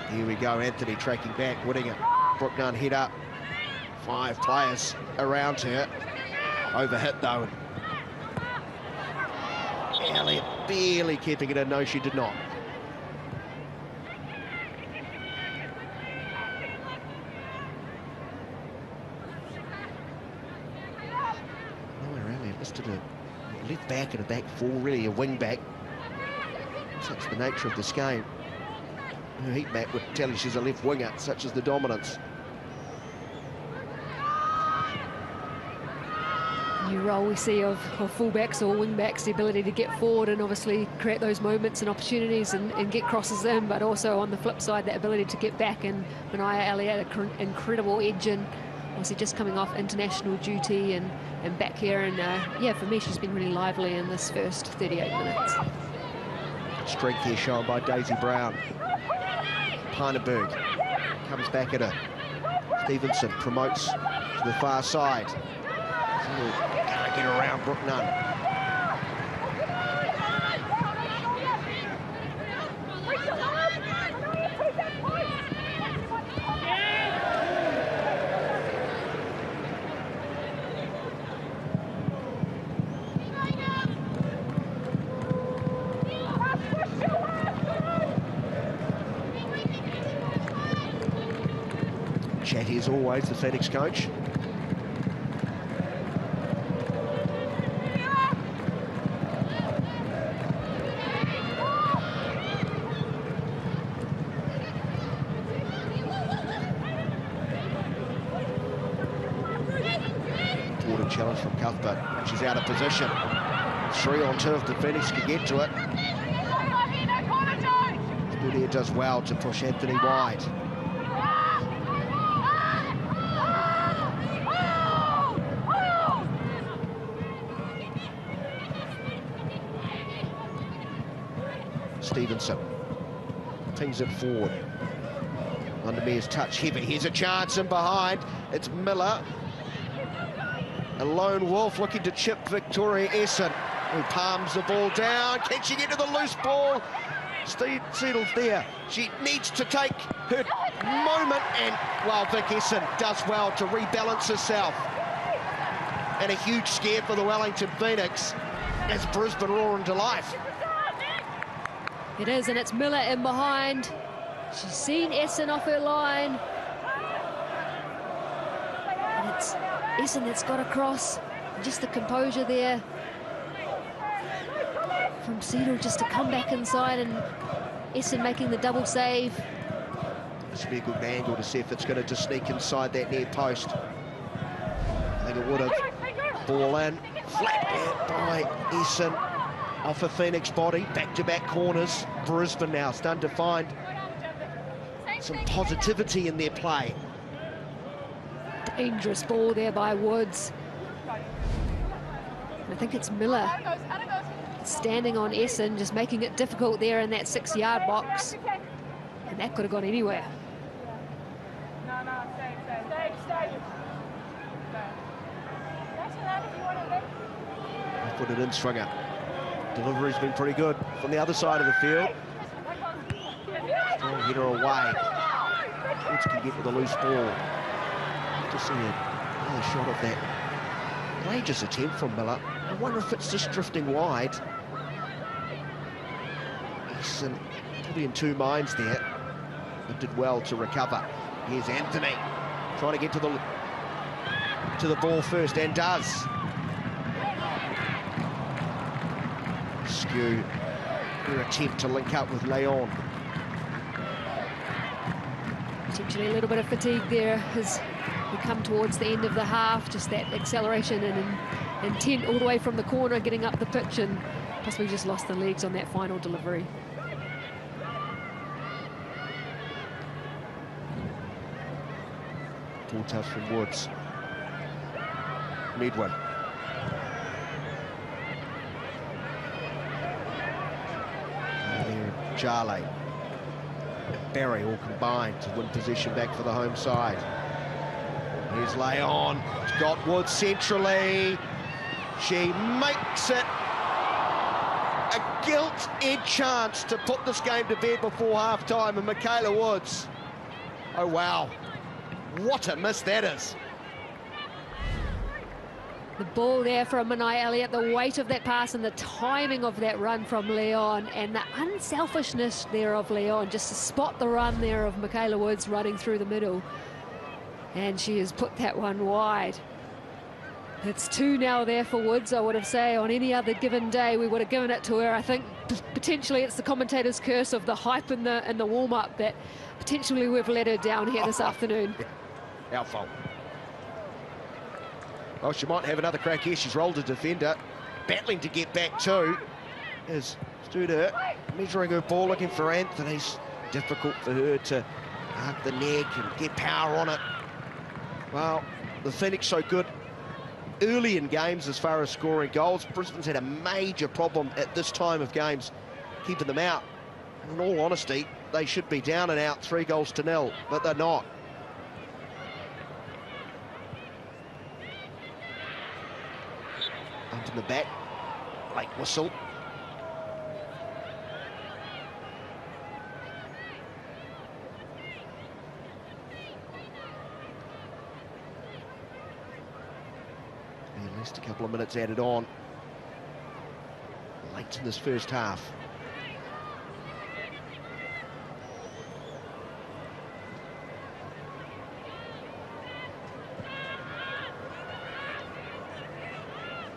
Here we go, Anthony tracking back, winning it. Brooknunn head up. 5 players around her. Overhit though. Elliott barely keeping it in. No, she did not. Nowhere Elliott listed a left back and a back four, really a wing back. Such the nature of this game. Her heat map would tell you she's a left winger, such as the dominance. New role we see of fullbacks or wingbacks, the ability to get forward and obviously create those moments and opportunities and get crosses in, but also on the flip side, that ability to get back. And Mania Elliott, an incredible edge, and obviously just coming off international duty and back here. And yeah, for me, she's been really lively in this first 38 minutes. Strength here shown by Daisy Brown. Pinenberg comes back at her. Stevenson promotes to the far side. Can't get around Brooknunn. Crafty as always, the Phoenix coach. Important challenge from Cuthbert. She's out of position. 3 on 2 if the Phoenix can get to it. Studia does well to push Anthony wide. Stevenson pings it forward. Undermere's touch heavy. Here's a chance in behind. It's Miller. A lone wolf looking to chip Victoria Essen, who palms the ball down. Can she get to the loose ball? Steve settles there. She needs to take her moment, and, well, Vic Essen does well to rebalance herself. And a huge scare for the Wellington Phoenix as Brisbane roar into life. It is, and it's Miller in behind. She's seen Essen off her line. And it's Essen that's got across. Just the composure there from Seidel just to come back inside, and Essen making the double save. This would be a good angle to see if it's going to just sneak inside that near post. I think it would have. Ball in, flat out by Essen. Off a Phoenix body, back-to-back corners. Brisbane now starting to find some positivity in their play. Dangerous ball there by Woods. I think it's Miller standing on Essen, just making it difficult there in that 6-yard box. And that could have gone anywhere. Put it in, Stringer. Delivery's been pretty good from the other side of the field. Strong header away. Woods can get with a loose ball. To see another shot of that courageous attempt from Miller. I wonder if it's just drifting wide. He's probably in two minds there, but did well to recover. Here's Anthony trying to get to the ball first, and does. Skew her attempt to link up with Leon. Potentially a little bit of fatigue there as we come towards the end of the half. Just that acceleration and intent all the way from the corner, getting up the pitch, and possibly just lost the legs on that final delivery. Full touch from Woods. Medwin. Jale and Barry all combined to win possession back for the home side. Here's Leon. It's got Woods centrally. She makes it a gilt-edged chance to put this game to bed before half-time, and Michaela Woods. Oh, wow. What a miss that is. The ball there from Manai Elliott, the weight of that pass and the timing of that run from Leon, and the unselfishness there of Leon, just to spot the run there of Michaela Woods running through the middle. And she has put that one wide. It's 2 now there for Woods. I would have said on any other given day we would have given it to her. I think potentially it's the commentator's curse of the hype in the warm-up that potentially we've let her down here this afternoon. Our fault. Oh, she might have another crack here. She's rolled a defender, battling to get back too. Is Studer measuring her ball, looking for Anthony's. Difficult for her to arc the neck and get power on it. Well, the Phoenix so good early in games as far as scoring goals. Brisbane's had a major problem at this time of games keeping them out. In all honesty, they should be down and out 3-0, but they're not. Up in the back, late whistle. At least a couple of minutes added on late in this first half.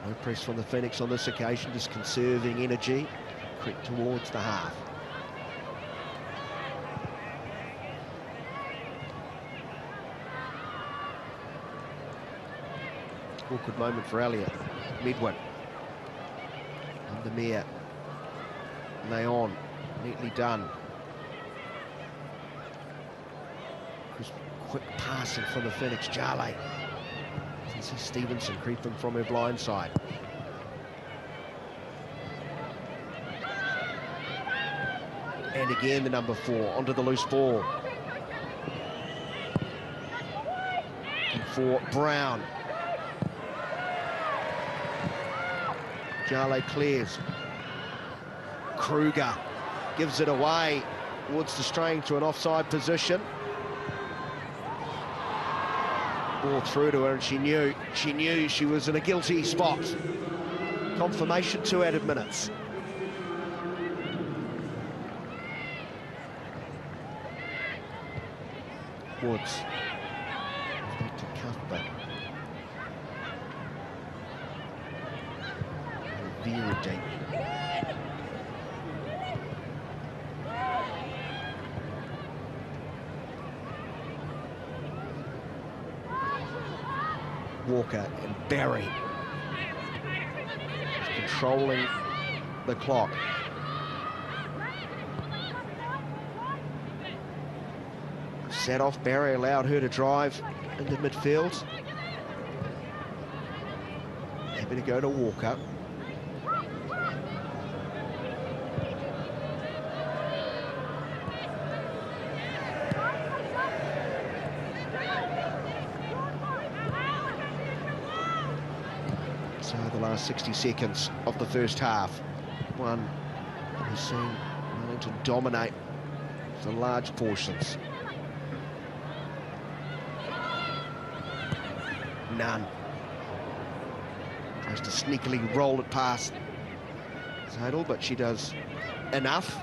No press from the Phoenix on this occasion, just conserving energy. Creep towards the half. Awkward moment for Elliott. Medwin. Undermere. Leon. Neatly done. Quick passing from the Phoenix. Jale. You can see Stevenson creeping from her blind side. And again the number 4 onto the loose ball. And for Brown. Jale clears. Kruger gives it away. Woods the strain to an offside position. Ball through to her, and she knew she was in a guilty spot. Confirmation, 2 added minutes. Woods. Back to Cuthbert. Very deep. Walker and Barry controlling the clock. Set off, Barry allowed her to drive into midfield. Happy to go to Walker. So the last 60 seconds of the first half. One we've seen Wellington dominate for large portions. None. Tries to sneakily roll it past Zadel, but she does enough.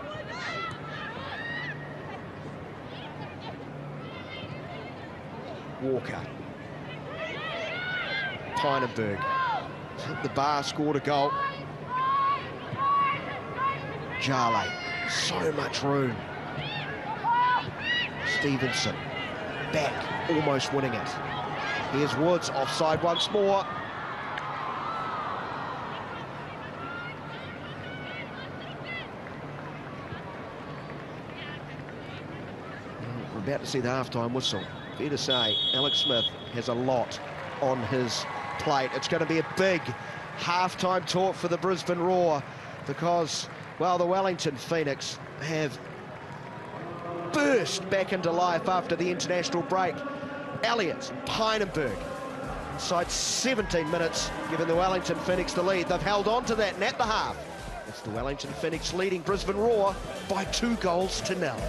Walker. Pynenberg. Hit the bar, scored a goal. Jale. So much room. Stevenson. Back, almost winning it. Here's Woods, offside once more. We're about to see the half-time whistle. Fair to say, Alex Smith has a lot on his plate. It's going to be a big half-time talk for the Brisbane Roar because, well, the Wellington Phoenix have burst back into life after the international break. Elliott, Pynenberg, inside 17 minutes, giving the Wellington Phoenix the lead. They've held on to that, and at the half, it's the Wellington Phoenix leading Brisbane Roar by 2-0.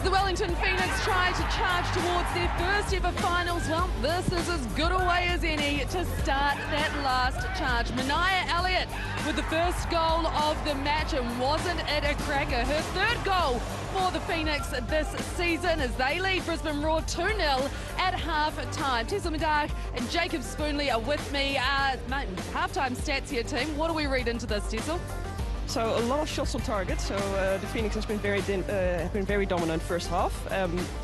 As the Wellington Phoenix try to charge towards their first ever finals, well, this is as good a way as any to start that last charge. Mania Elliott with the first goal of the match, and wasn't it a cracker? Her third goal for the Phoenix this season as they lead Brisbane Roar 2-0 at half-time. Tessel Medark and Jacob Spoonley are with me. Half-time stats here, team. What do we read into this, Tessel? So a lot of shots on target. So the Phoenix has been very dominant first half,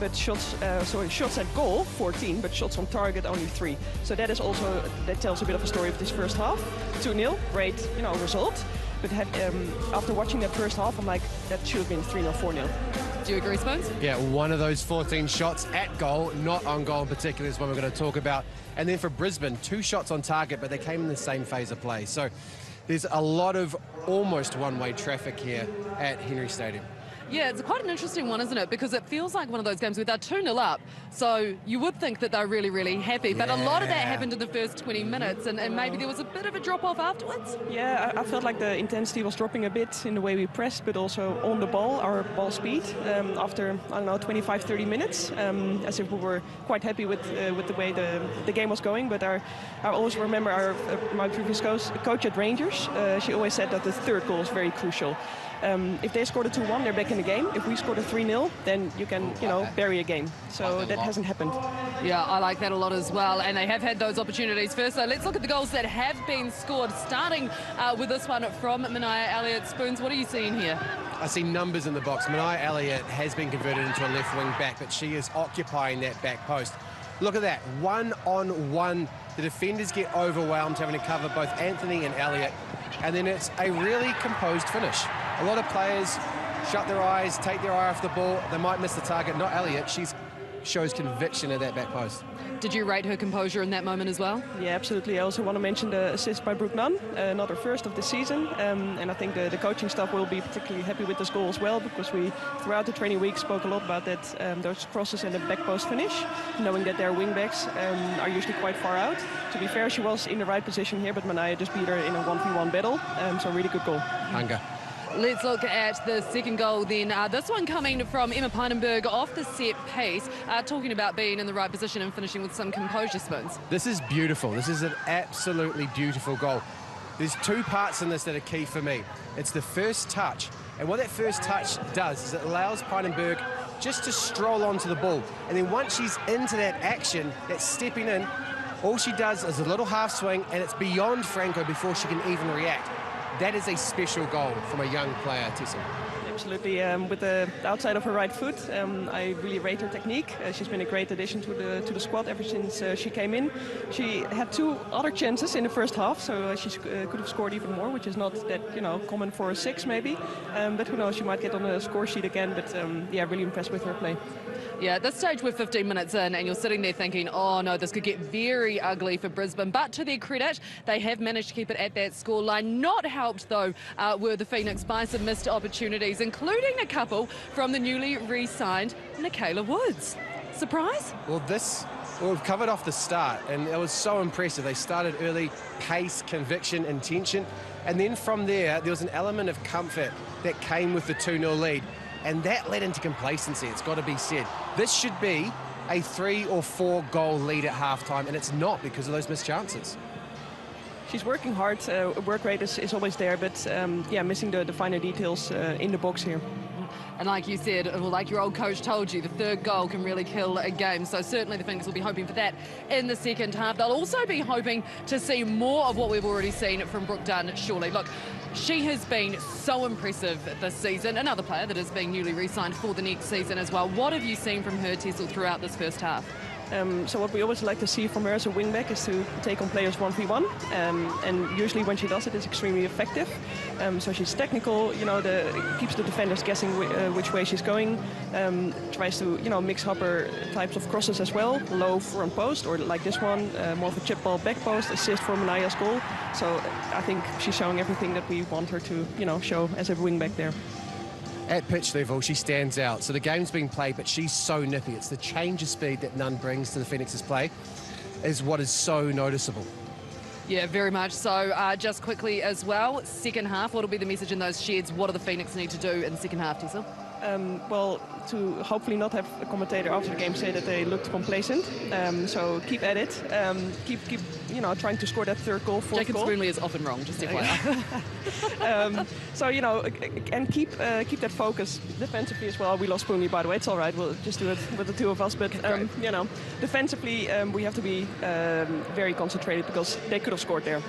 but shots at goal 14, but shots on target only 3. So that tells a bit of a story of this first half. 2-0, great, result. But after watching that first half, I'm like, that should have been 3-0, 4-0. Do you agree, Spoons? Yeah, one of those 14 shots at goal, not on goal in particular, is what we're going to talk about. And then for Brisbane, 2 shots on target, but they came in the same phase of play. So there's a lot of almost one-way traffic here at Henry Stadium. Yeah, it's quite an interesting one, isn't it? Because it feels like one of those games where they're 2-0 up, so you would think that they're really, really happy. But a lot of that happened in the first 20 minutes, and maybe there was a bit of a drop-off afterwards. Yeah, I felt like the intensity was dropping a bit in the way we pressed, but also on the ball, our ball speed, after, 25, 30 minutes, as if we were quite happy with the way the game was going. But I always remember my previous coach at Rangers, she always said that the third goal is very crucial. If they scored a 2-1, they're back in the game. If we scored a 3-0, then you can, bury a game. So that hasn't happened. Yeah, I like that a lot as well. And they have had those opportunities first. So let's look at the goals that have been scored, starting with this one from Mania Elliott. Spoons, what are you seeing here? I see numbers in the box. Mania Elliott has been converted into a left wing back, but she is occupying that back post. Look at that, 1-on-1. The defenders get overwhelmed, having to cover both Anthony and Elliott. And then it's a really composed finish. A lot of players shut their eyes, take their eye off the ball. They might miss the target. Not Elliott. She shows conviction at that back post. Did you rate her composure in that moment as well? Yeah, absolutely. I also want to mention the assist by Brooke Nunn, not her first of the season. And I think the coaching staff will be particularly happy with this goal as well, because we, throughout the training week, spoke a lot about that, those crosses and the back post finish, knowing that their wing backs are usually quite far out. To be fair, she was in the right position here, but Mania just beat her in a 1v1 battle. So really good goal. Hunger. Let's look at the second goal then. This one coming from Emma Pynenberg off the set piece, talking about being in the right position and finishing with some composure, Spoons. This is beautiful. This is an absolutely beautiful goal. There's 2 parts in this that are key for me. It's the first touch. And what that first touch does is it allows Pynenberg just to stroll onto the ball. And then once she's into that action, that's stepping in, all she does is a little half swing, and it's beyond Franco before she can even react. That is a special goal from a young player, Tessa. Absolutely. With the outside of her right foot, I really rate her technique. She's been a great addition to the squad ever since she came in. She had 2 other chances in the first half, so she could have scored even more, which is not that common for a 6 maybe. But who knows? She might get on the score sheet again. But yeah, really impressed with her play. Yeah, at this stage we're 15 minutes in and you're sitting there thinking, oh no, this could get very ugly for Brisbane. But to their credit, they have managed to keep it at that scoreline. Not helped, though, were the Phoenix by some missed opportunities, including a couple from the newly re-signed Michaela Woods. Surprise? Well, we've covered off the start, and it was so impressive. They started early, pace, conviction, intention, and then from there was an element of comfort that came with the 2-0 lead. And that led into complacency, it's got to be said. This should be a 3 or 4 goal lead at halftime, and it's not because of those missed chances. She's working hard, work rate is always there, but yeah, missing the finer details in the box here. And like you said, or like your old coach told you, the third goal can really kill a game. So certainly the Phoenix will be hoping for that in the second half. They'll also be hoping to see more of what we've already seen from Brooke Dunn, surely. Look, she has been so impressive this season. Another player that is being newly re-signed for the next season as well. What have you seen from her, Tessel, throughout this first half? So what we always like to see from her as a wingback is to take on players 1v1, and usually when she does it, it's extremely effective. So she's technical, keeps the defenders guessing which way she's going, tries to mix up her types of crosses as well, low front post, or like this one, more of a chip ball back post, assist for Mania's goal. So I think she's showing everything that we want her to show as a wingback there. At pitch level, she stands out. So the game's being played, but she's so nippy. It's the change of speed that Nunn brings to the Phoenix's play is what is so noticeable. Yeah, very much so. Just quickly as well, second half, what will be the message in those sheds? What do the Phoenix need to do in the second half, Tessel? Well, to hopefully not have a commentator after the game say that they looked complacent. So keep at it. Keep trying to score that third goal, fourth Jacob goal. Spoonley is often wrong, just FYI. So, and keep that focus defensively as well. We lost Spoonley, by the way. It's all right. We'll just do it with the two of us. But, defensively, we have to be very concentrated because they could have scored there.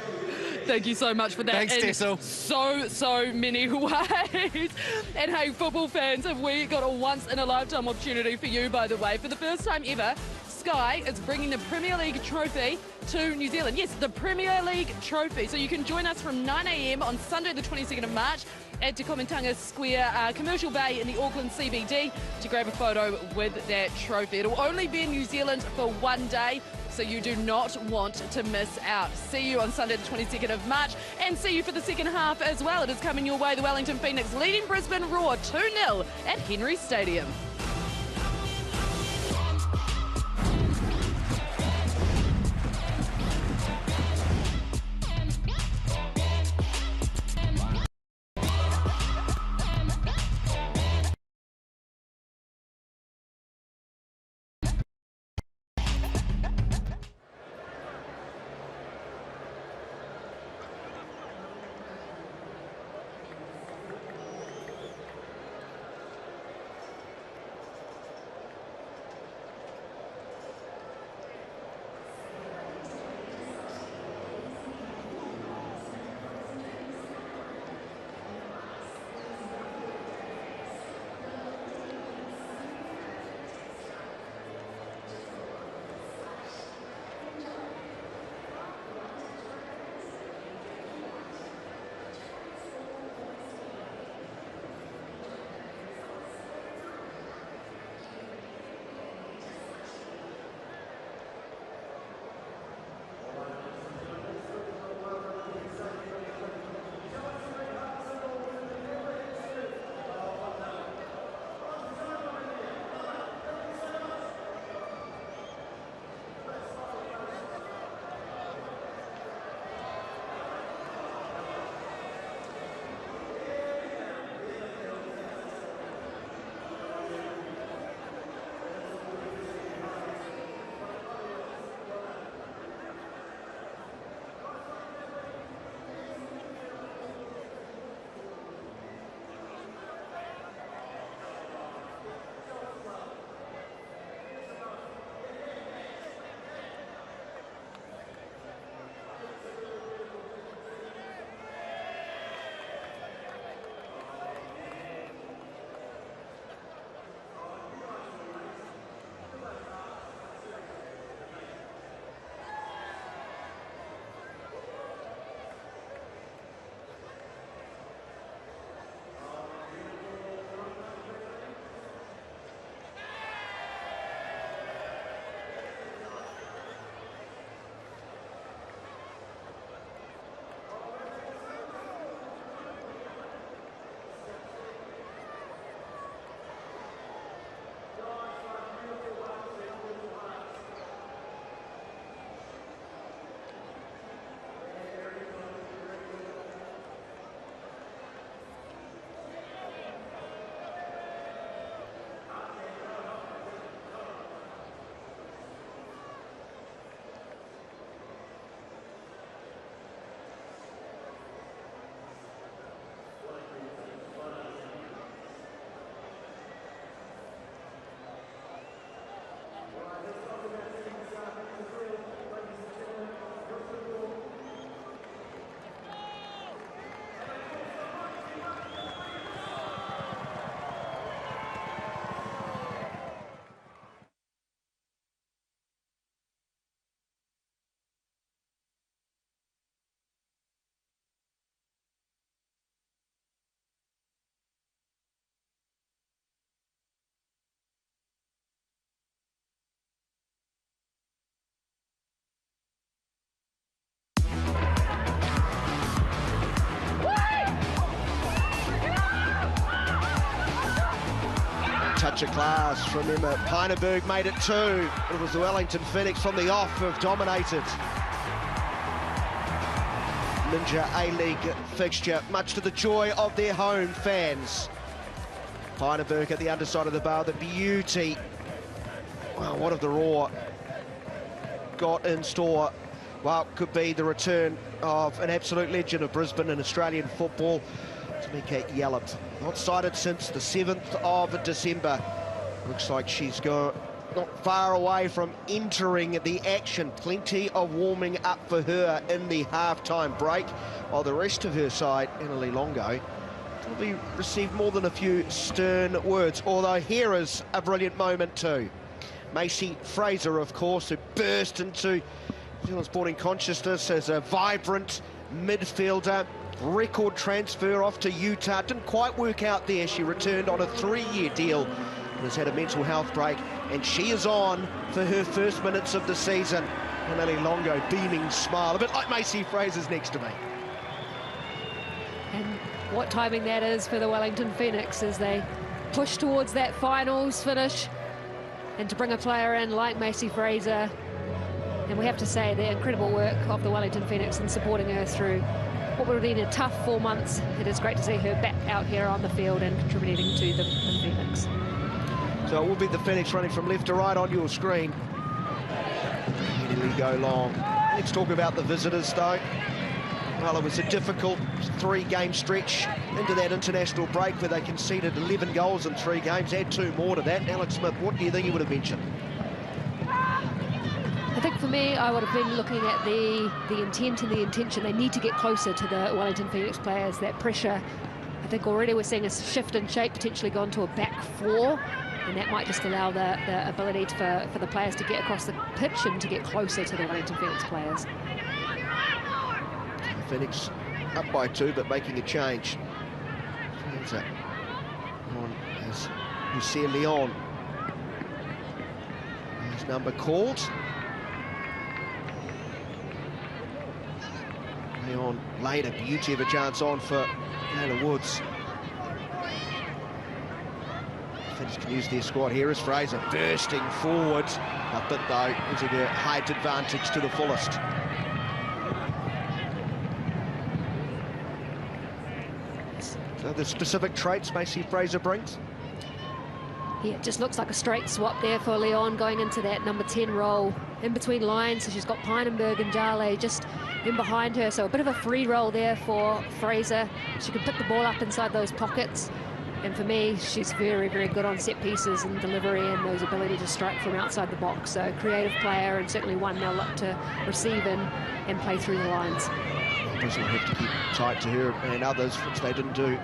Thank you so much for that. Thanks, Tessel. So many ways. And hey, football fans, have we got a once-in-a-lifetime opportunity for you, by the way. For the first time ever, Sky is bringing the Premier League trophy to New Zealand. Yes, the Premier League trophy. So you can join us from 9 a.m. on Sunday the 22nd of March at Te Komitanga Square, Commercial Bay in the Auckland CBD to grab a photo with that trophy. It'll only be in New Zealand for one day, so you do not want to miss out. See you on Sunday the 22nd of March, and see you for the second half as well. It is coming your way. The Wellington Phoenix leading Brisbane Roar 2-0 at Henry Stadium. Touch of class from Emma Pijnenberg, made it 2. It was the Wellington Phoenix from the off who have dominated. Ninja A-League fixture, much to the joy of their home fans. Peineberg at the underside of the bar, the beauty. Wow, what have the Roar got in store? Well, could be the return of an absolute legend of Brisbane and Australian football, Tamika Yallop. Not sighted since the 7th of December. Looks like she's not far away from entering the action. Plenty of warming up for her in the half-time break, while the rest of her side, Annalie Longo, probably received more than a few stern words, although here is a brilliant moment too. Macy Fraser, of course, who burst into New Zealand sporting consciousness as a vibrant midfielder. Record transfer off to Utah. Didn't quite work out there. She returned on a 3-year deal and has had a mental health break. And she is on for her first minutes of the season. Annalie Longo, beaming smile, a bit like Macy Fraser's next to me. And what timing that is for the Wellington Phoenix as they push towards that finals finish. And to bring a player in like Macy Fraser, and we have to say the incredible work of the Wellington Phoenix in supporting her through what would have been a tough 4 months. It is great to see her back out here on the field and contributing to the Phoenix. So it will be the Phoenix running from left to right on your screen. Here we go long. Let's talk about the visitors though. Well, it was a difficult 3-game stretch into that international break where they conceded 11 goals in 3 games. Add 2 more to that. Alex Smith, what do you think you would have mentioned? I think for me, I would have been looking at the intent and the intention. They need to get closer to the Wellington Phoenix players. That pressure, I think already we're seeing a shift in shape, potentially gone to a back 4, and that might just allow the ability for the players to get across the pitch and to get closer to the Wellington Phoenix players. Phoenix up by 2, but making a change. Fraser on as Lucia Leon. His number called. Leon laid a beauty of a chance on for Taylor Woods. Finnish can use their squad. Here is Fraser bursting forward, a bit though, using her height advantage to the fullest. So the specific traits Macy Fraser brings? Yeah, it just looks like a straight swap there for Leon going into that number 10 role in between lines. So she's got Peineberg and Jale just in behind her. So a bit of a free roll there for Fraser. She can pick the ball up inside those pockets. And for me, she's very, very good on set pieces and delivery and those ability to strike from outside the box. So creative player and certainly one they'll look to receive in and play through the lines. Brisbane will have to keep tight to her and others, which they didn't do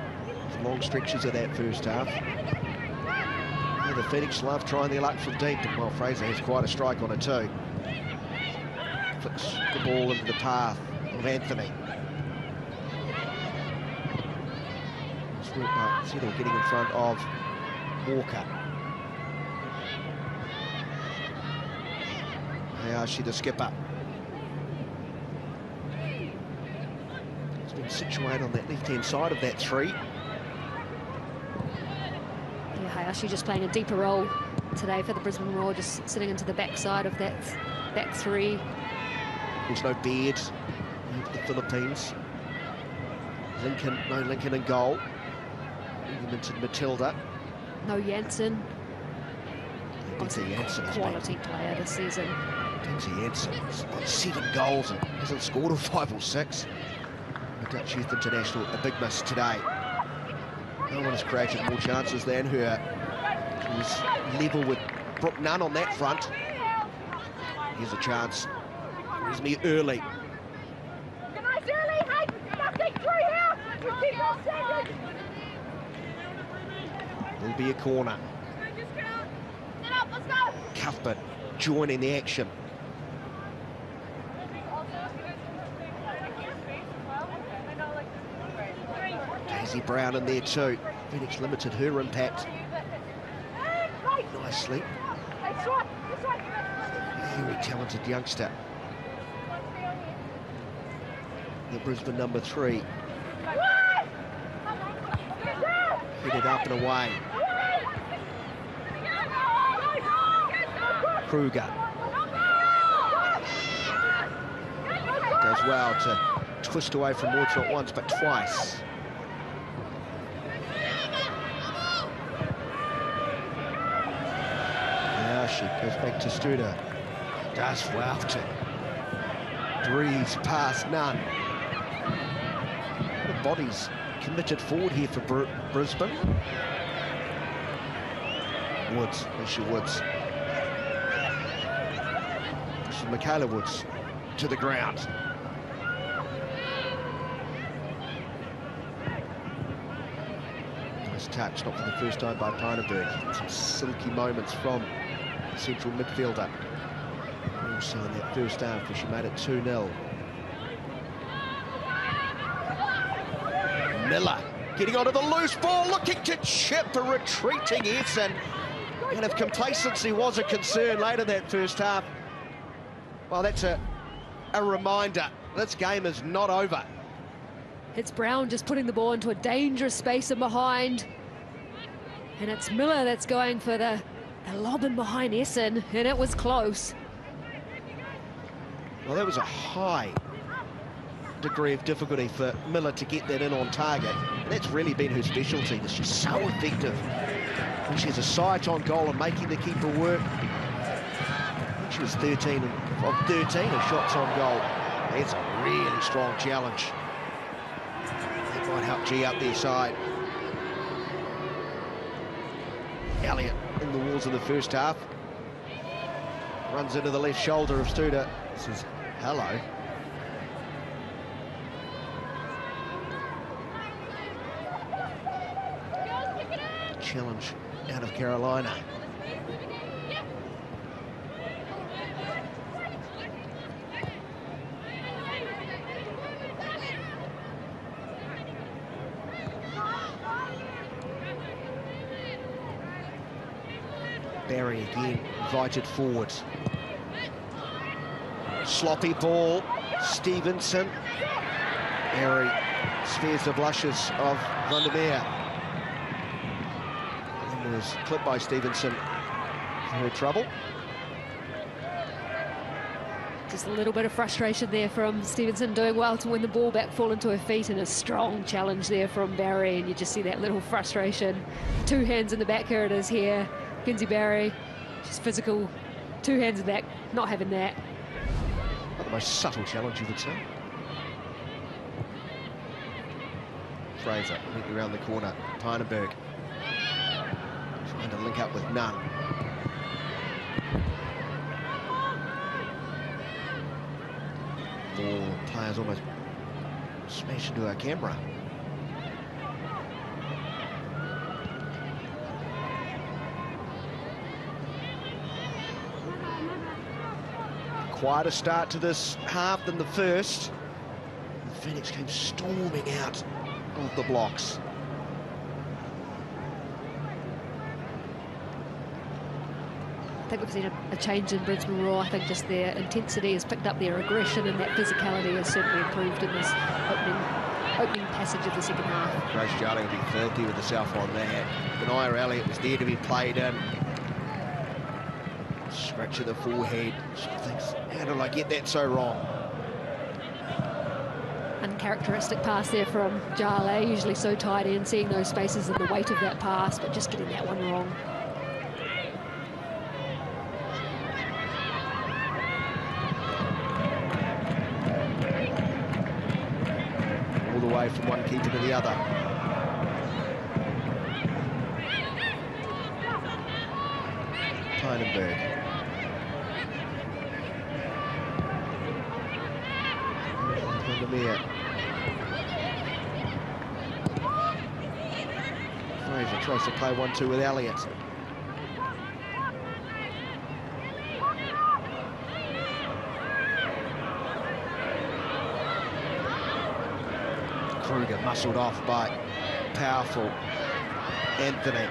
for long stretches of that first half. Yeah, the Phoenix love trying their luck from deep, and well, Fraser has quite a strike on her too. Flicks the ball into the path of Anthony. Settle getting in front of Walker. Hayashi, the skipper. He's been situated on that left-hand side of that 3. Yeah, Hayashi just playing a deeper role today for the Brisbane Roar, just sitting into the backside of that back 3. There's no Beard for the Philippines. Lincoln, no Lincoln in goal. Into Matilda. No Janssen. Dempsey Janssen has quality player this season. Dempsey Janssen has got 7 goals and hasn't scored a 5 or 6. The Dutch Youth International, a big miss today. No one has created more chances than her. She's level with Brooke Nunn on that front. Here's a chance. Here's me early. Will be a corner. Cuthbert joining the action. Daisy Brown in there too. Phoenix limited her impact nicely. Very talented youngster. The Brisbane number 3. Headed up and away. Kruger does well to twist away from Woods not once but twice. She goes back to Studer. Does Wellington. Breathes past Nunn. The body's committed forward here for Brisbane. Woods, Alicia Woods. This is Michaela Woods to the ground. Nice touch, not for the first time by Peineberg. Some silky moments from the central midfielder. Also in that first half where she made it 2-0. Miller getting onto the loose ball, looking to chip a retreating Essen. And if complacency was a concern late in that first half, well, that's a reminder. This game is not over. It's Brown just putting the ball into a dangerous space in behind. And it's Miller that's going for the lob in behind Essen, and it was close. Well, that was a high degree of difficulty for Miller to get that in on target. And that's really been her specialty. She's so effective. And she has a sight on goal and making the keeper work. I think she was 13 of 13 of shots on goal. That's a really strong challenge. That might help G up their side. Elliott in the walls in the first half. Runs into the left shoulder of Studer. Says hello. Challenge out of Carolina. Barry again invited forward. Sloppy ball, Stevenson. Barry spares the blushes of Van der Meer. And was clipped by Stevenson for her trouble. Just a little bit of frustration there from Stevenson, doing well to win the ball back, fall into her feet, and a strong challenge there from Barry, and you just see that little frustration. Two hands in the back, here it is here. Kinsey Barry, she's physical, two hands in the back, not having that. Not the most subtle challenge, you would say. Fraser looking around the corner. Peineberg trying to link up with Nunn. Ball players almost smash into our camera. Quieter start to this half than the first. The Phoenix came storming out of the blocks. I think we've seen a change in Brisbane Roar. I think just their intensity has picked up, their aggression, and that physicality has certainly improved in this opening passage of the second half. Grace Jarling will be filthy with herself on that. Benaya Elliott was there to be played in. Scratch of the forehead. She thinks, how did I get that so wrong? Uncharacteristic pass there from Jarle, usually so tight in, seeing those spaces and the weight of that pass, but just getting that one wrong. All the way from one keeper to the other. Peineberg. Fraser tries to play 1-2 with Elliott. Kruger muscled off by powerful Anthony.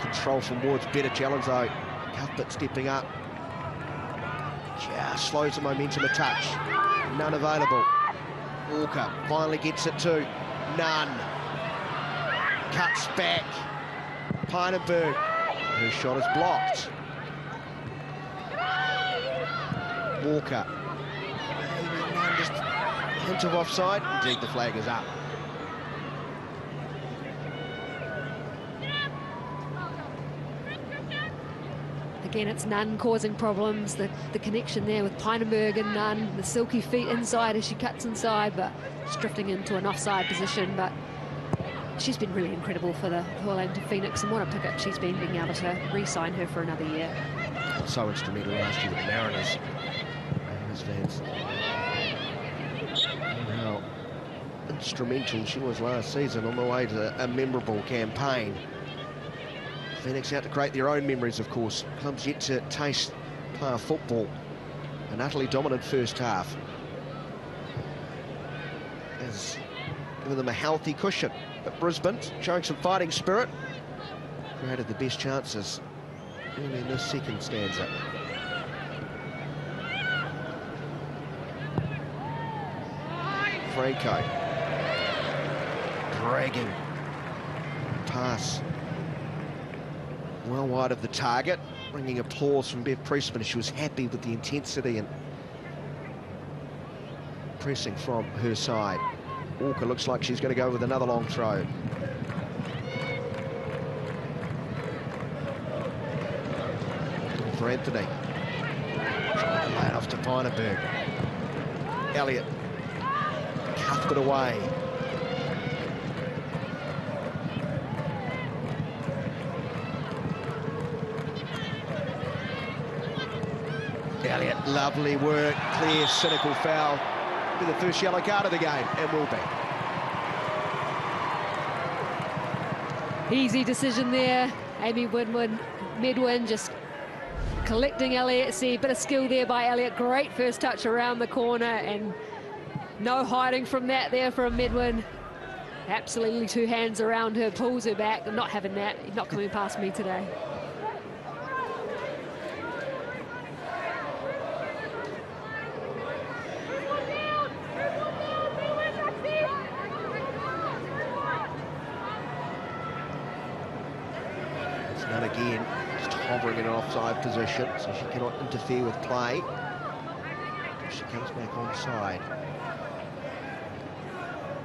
Control from Woods, better challenge though. Cuthbert stepping up. Just slows the momentum a touch. None available. Walker finally gets it to Nunn. Cuts back. Peineberg. Her shot is blocked. Walker. Nunn just a hint of offside. Indeed, the flag is up. Again, it's Nunn causing problems. The connection there with Pijnenburg and Nunn, the silky feet inside as she cuts inside, but she's drifting into an offside position. But she's been really incredible for the Wellington Phoenix, and what a pickup she's been, being able to re-sign her for another year. So instrumental last year with the Mariners. Fans. How instrumental she was last season on the way to a memorable campaign. Phoenix out to create their own memories, of course. Clubs yet to taste player football. An utterly dominant first half has given them a healthy cushion. But Brisbane, showing some fighting spirit, created the best chances early in this second stanza. Franco dragging pass well wide of the target, bringing applause from Bev Priestman. She was happy with the intensity and pressing from her side. Walker looks like she's going to go with another long throw. For Anthony, trying to lay it off to Pijnenburg. Elliott cuffed it away. Elliott, lovely work, clear, cynical foul. Be the first yellow card of the game, and will be. Easy decision there. Amy Medwin just collecting Elliott. See a bit of skill there by Elliott. Great first touch around the corner, and no hiding from that there from Medwin. Absolutely two hands around her, pulls her back. I'm not having that. He's not coming past me today. Nunn again, just hovering in an offside position, so she cannot interfere with play. She comes back onside.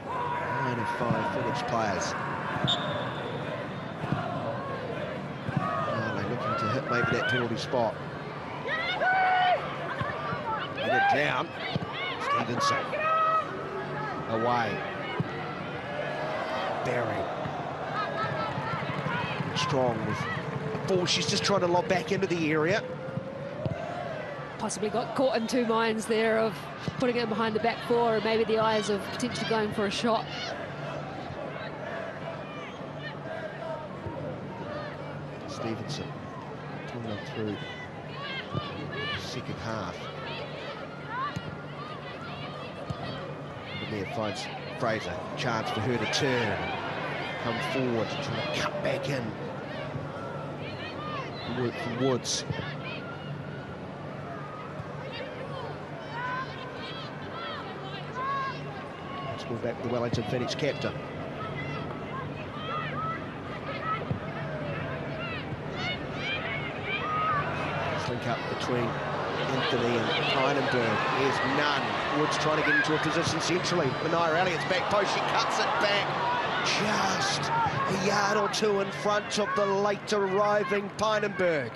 9 of 5 Phoenix players. Now they're looking to hit maybe that penalty spot. Get it down. Stevenson. Away. Berry. Strong with a ball. She's just trying to lob back into the area. Possibly got caught in two minds there of putting it behind the back four, and maybe the eyes of potentially going for a shot. Stevenson coming up through the second half. And there finds Fraser. Chance for her to turn. Come forward, trying to cut back in. Work from Woods. Let's move back to the Wellington Phoenix captain. Link up between Anthony and Pijnenburg. Here's Nunn. Woods trying to get into a position centrally. Mania Elliott's back post. She cuts it back. Just a yard or two in front of the late arriving Pijnenburg.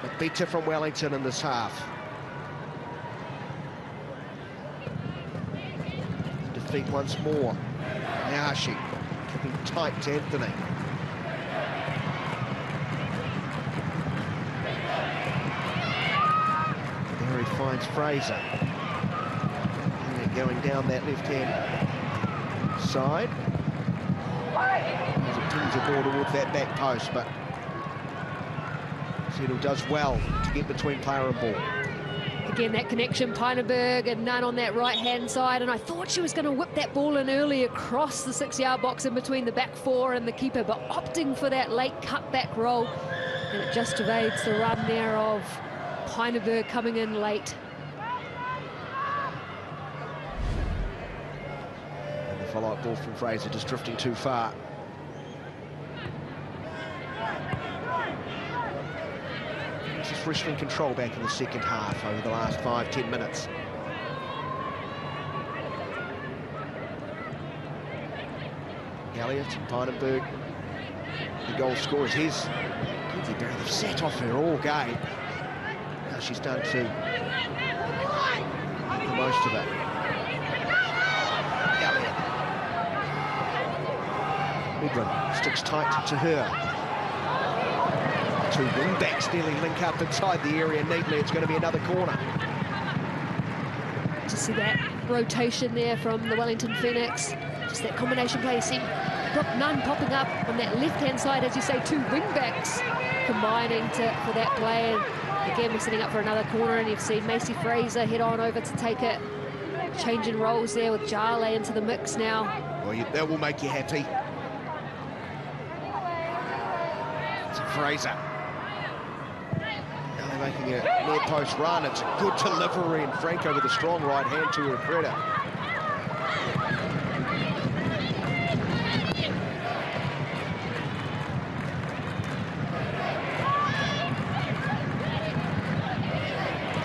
But better from Wellington in this half. Defeat once more. Now she keeping tight to Anthony. There he finds Fraser. Going down that left-hand side. As it pins the ball towards that back post, but Settle does well to get between player and ball. Again, that connection, Pijnenburg and Nunn on that right-hand side, and I thought she was going to whip that ball in early across the 6-yard box in between the back four and the keeper, but opting for that late cut-back roll, and it just evades the run there of Pijnenburg coming in late. Follow-up ball from Fraser, just drifting too far. Just restoring control back in the second half over the last 5-10 minutes. Elliott and Pijnenburg the goal scorers. Here's Kenzie Berry. They've sat off her all game. Now she's done to the most of it. Midland sticks tight to her. Two wing-backs nearly link up inside the area neatly. It's going to be another corner. To see that rotation there from the Wellington Phoenix. Just that combination play. You see Brooke Nunn popping up on that left-hand side, as you say, two wing-backs combining for that play. And again, we're setting up for another corner, and you've seen Macy Fraser head on over to take it. Changing roles there with Jale into the mix now. Well, that will make you happy. It's Fraser. Now they're making a near post run. It's a good delivery, and Franco with a strong right hand to her credit.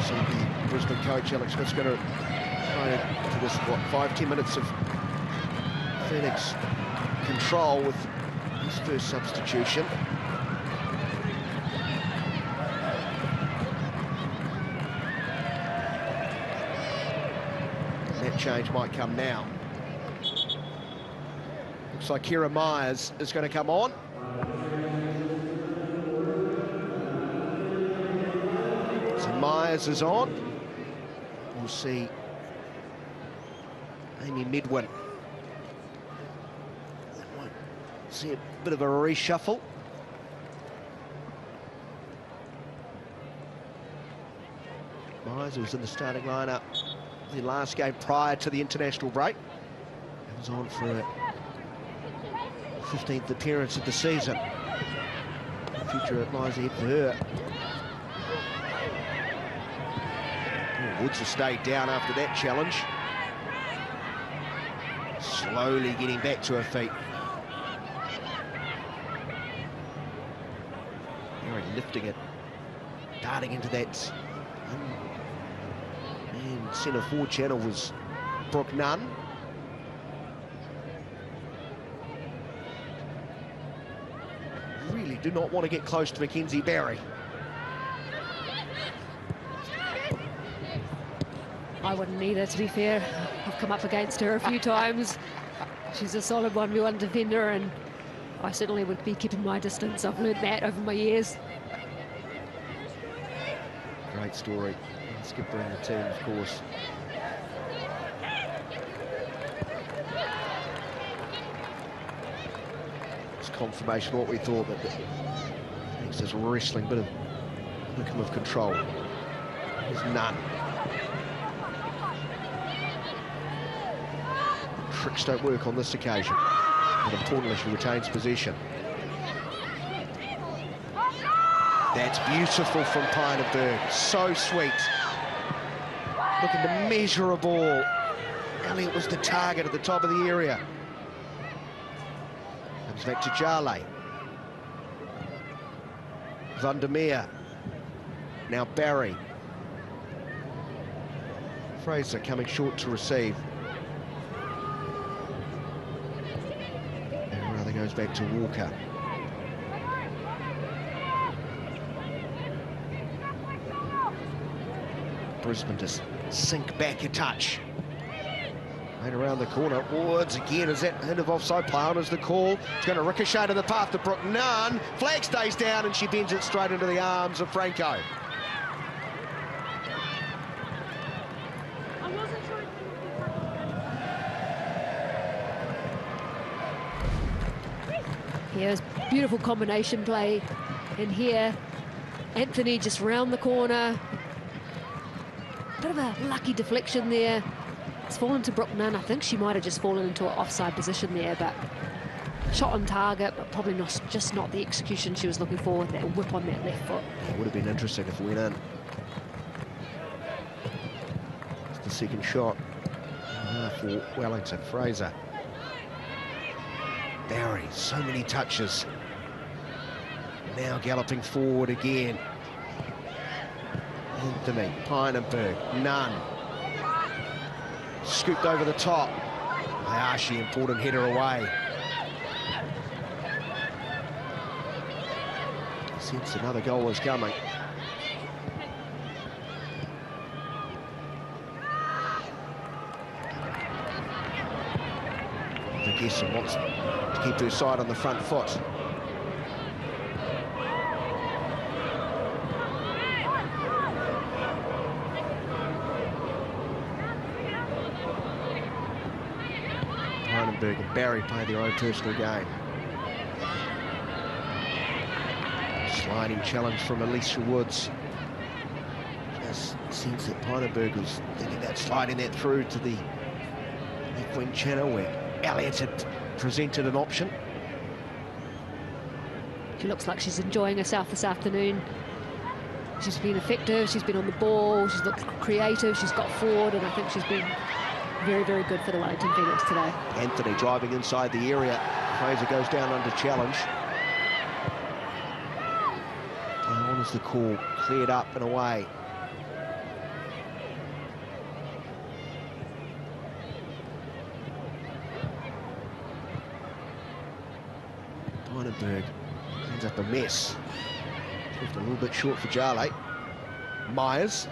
So the Brisbane coach, Alex Smith's going to try to this, 5-10 minutes of Phoenix control with his first substitution. That change might come now. Looks like Kira Myers is going to come on. So Myers is on. We'll see Amy Midwin. See a bit of a reshuffle. Myers was in the starting lineup the last game prior to the international break. He was on for a 15th appearance of the season. The future lies ahead for her. Oh, Woods has stayed down after that challenge. Slowly getting back to her feet. Very lifting it, darting into that and centre forward channel was Brooke Nunn. Really do not want to get close to Mackenzie Barry. I wouldn't either, to be fair. I've come up against her a few times. She's a solid 1v1 defender, and I certainly would be keeping my distance. I've learned that over my years. Great story. Skipper in the team, of course. It's confirmation of what we thought, that thanks to this wrestling bit of modicum of control. There's none. Tricks don't work on this occasion, but importantly she retains possession. That's beautiful from Pynenberg, so sweet. Looking to measure a ball. Elliott was the target at the top of the area. Comes back to Jale. Van der Meer. Now Barry. Fraser coming short to receive. And rather goes back to Walker. Brisbane just sink back a touch. Right around the corner. Woods again. Is that hint of offside play on? Is the call? It's going to ricochet to the path to Brooke Nunn. Flag stays down and she bends it straight into the arms of Franco. Here's beautiful combination play in here. Anthony just round the corner. Bit of a lucky deflection there. It's fallen to Brooke Nunn. I think she might have just fallen into an offside position there, but shot on target, but probably just not the execution she was looking for with that whip on that left foot. It would have been interesting if it went in. It's the second shot for Wellington. Fraser. Barry, so many touches. Now galloping forward again. Anthony, Pynenberg, Nunn. Scooped over the top. Hayashi, important header away. Sense another goal is coming. Vergessen wants to keep her side on the front foot. Pynenberg and Barry play their own personal game. Sliding challenge from Alicia Woods. Just seems that Pynenberg was thinking about sliding that through to the left wing channel where Elliott had presented an option. She looks like she's enjoying herself this afternoon. She's been effective, she's been on the ball, she's looked creative, she's got forward, and I think she's been very, very good for the Wellington Phoenix today. Anthony driving inside the area. Fraser goes down under challenge. On is the call, cleared up and away. Pynenberg ends up a mess. Left a little bit short for Jale. Myers.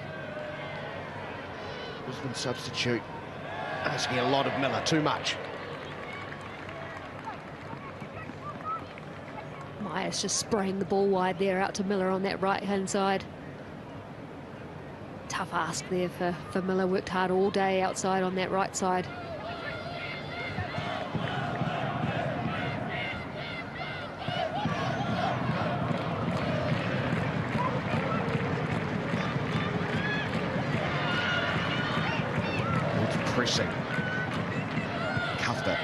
Brisbane substitute. Asking a lot of Miller, too much. Myers just spraying the ball wide there out to Miller on that right-hand side. Tough ask there for Miller, worked hard all day outside on that right side. Pressing. Cuthbert.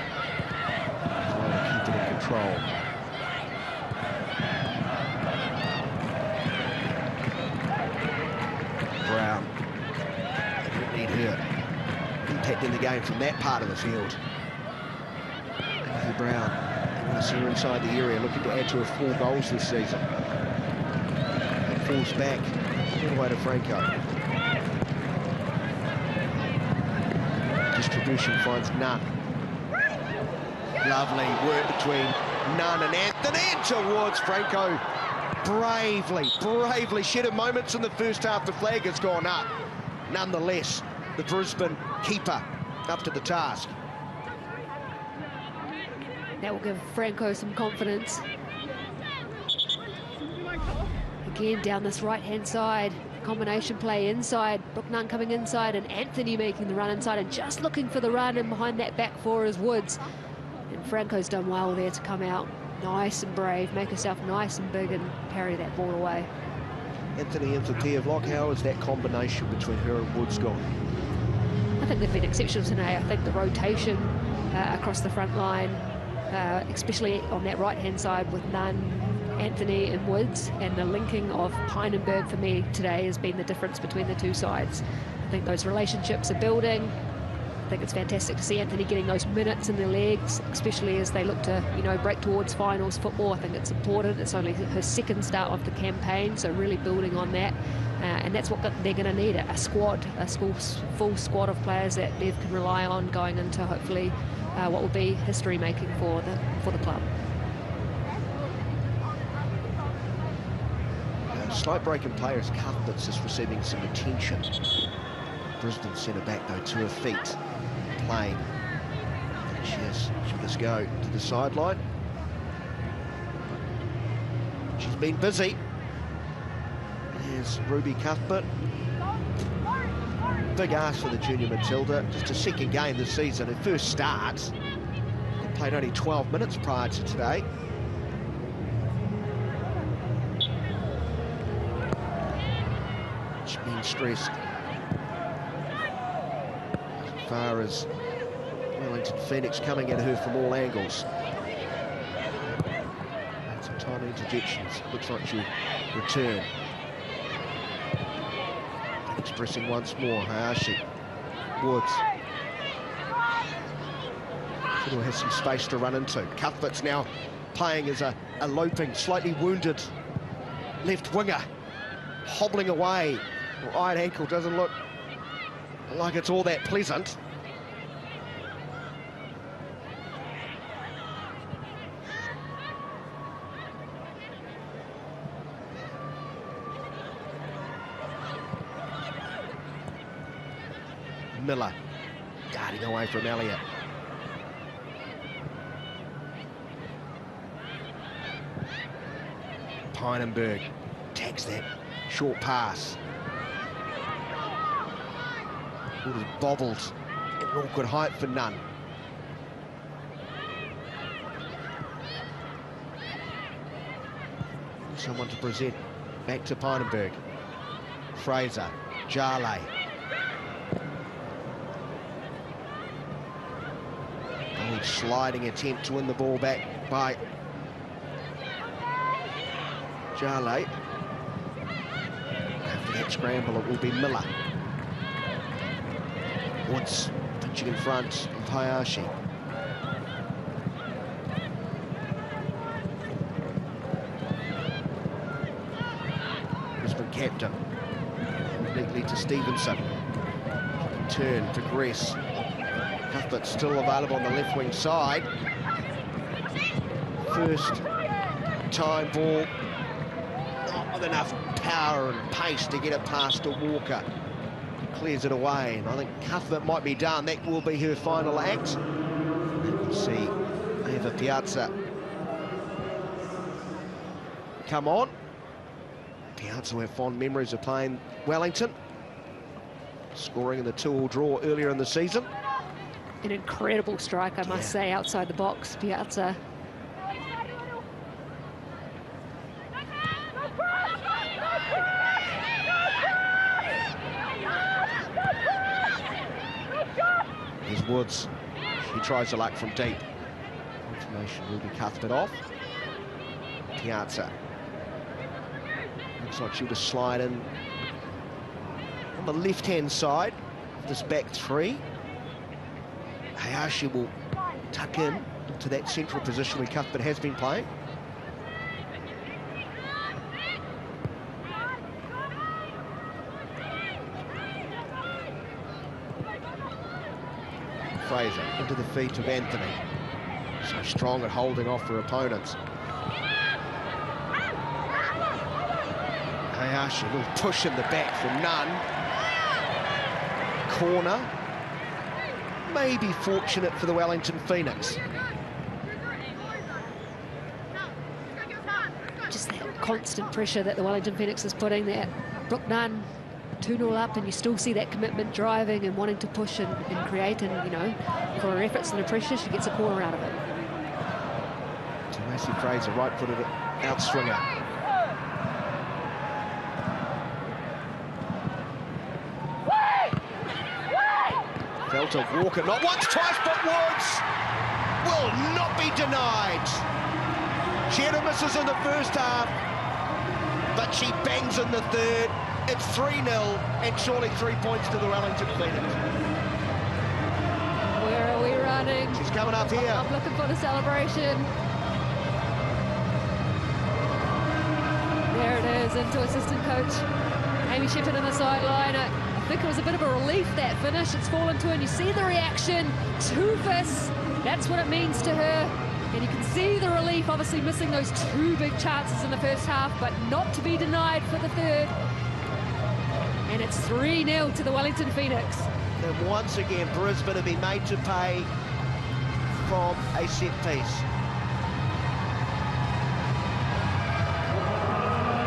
Trying to keep it in control. Brown. They don't need her. Impact in the game from that part of the field. Matthew Brown. They want to see her inside the area, looking to add to her 4 goals this season. It falls back all the way to Franco. Distribution finds Nunn. Lovely work between Nunn and Anthony, and towards Franco. Bravely shedded moments in the first half. The flag has gone up. Nonetheless, the Brisbane keeper up to the task. That will give Franco some confidence. Again, down this right-hand side. Combination play inside, Brooke Nunn coming inside and Anthony making the run inside and just looking for the run, and behind that back four is Woods. And Franco's done well there to come out nice and brave, make herself nice and big and parry that ball away. Anthony into Tia Vlock. How is that combination between her and Woods gone? I think they've been exceptional today. I think the rotation across the front line, especially on that right-hand side with Nunn, Anthony and Woods, and the linking of Pynenberg for me today has been the difference between the two sides. I think those relationships are building. I think it's fantastic to see Anthony getting those minutes in their legs, especially as they look to, you know, break towards finals football. I think it's important. It's only her second start of the campaign, so really building on that. And that's what they're going to need, a squad, full squad of players that Bev can rely on going into hopefully what will be history making for the club. Slight break in players. Cuthbert's is receiving some attention. Brisbane centre-back, though, to her feet, playing. She'll just go to the sideline. She's been busy. Here's Ruby Cuthbert. Big ask for the junior Matilda. Just a second game this season. Her first start. They played only 12 minutes prior to today. She's been stressed. As far as Wellington Phoenix coming at her from all angles. And some tiny interjections. Looks like she'll return. Expressing once more. Hayashi. Woods. Fiddle has some space to run into. Cuthbert's now playing as a loping, slightly wounded left winger. Hobbling away. Right ankle doesn't look like it's all that pleasant. Miller. Darting away from Elliott. Pynenberg takes that short pass. It was bobbled at an awkward height for Nunn. Someone to present. Back to Pynenberg. Fraser. Jarley. Bold sliding attempt to win the ball back by Jarley. After that scramble, it will be Miller. Woods pitching in front of Hayashi. Brisbane captain. Neatly to Stevenson. Turn, progress. Cuthbert still available on the left wing side. First time ball. Not with enough power and pace to get it past to Walker. Clears it away, and I think Cuthbert might be done. That will be her final act. We'll see Eva Piazza come on. Piazza will have fond memories of playing Wellington, scoring in the 2-2 draw earlier in the season. An incredible strike, I must say, outside the box, Piazza. Here's Woods. He tries the luck from deep. Confirmation will be Cuthbert off. Piazza. Looks like she'll just slide in on the left-hand side of this back three. Hayashi will tuck in to that central position where Cuthbert has been playing. Fraser into the feet of Anthony. So strong at holding off her opponents. Hayashi will push in the back from Nunn. Corner. Maybe fortunate for the Wellington Phoenix. Just that constant pressure that the Wellington Phoenix is putting there. Brooke Nunn 2-0 up, and you still see that commitment driving and wanting to push and create, and you know, for her efforts and the pressure, she gets a corner out of it. To Massey Fraser, right-footed outswinger. Felter, Walker, not once, twice, but Woods will not be denied. She had her misses in the first half, but she bangs in the third. It's 3-0, and surely 3 points to the Wellington Phoenix. Where are we running? She's coming up here. I'm looking for the celebration. There it is, into assistant coach Amy Shepherd on the sideline. I think it was a bit of a relief, that finish. It's fallen to her, and you see the reaction. 2 fists, that's what it means to her. And you can see the relief, obviously missing those 2 big chances in the first half, but not to be denied for the third. And it's 3-0 to the Wellington Phoenix. And once again, Brisbane have been made to pay from a set piece.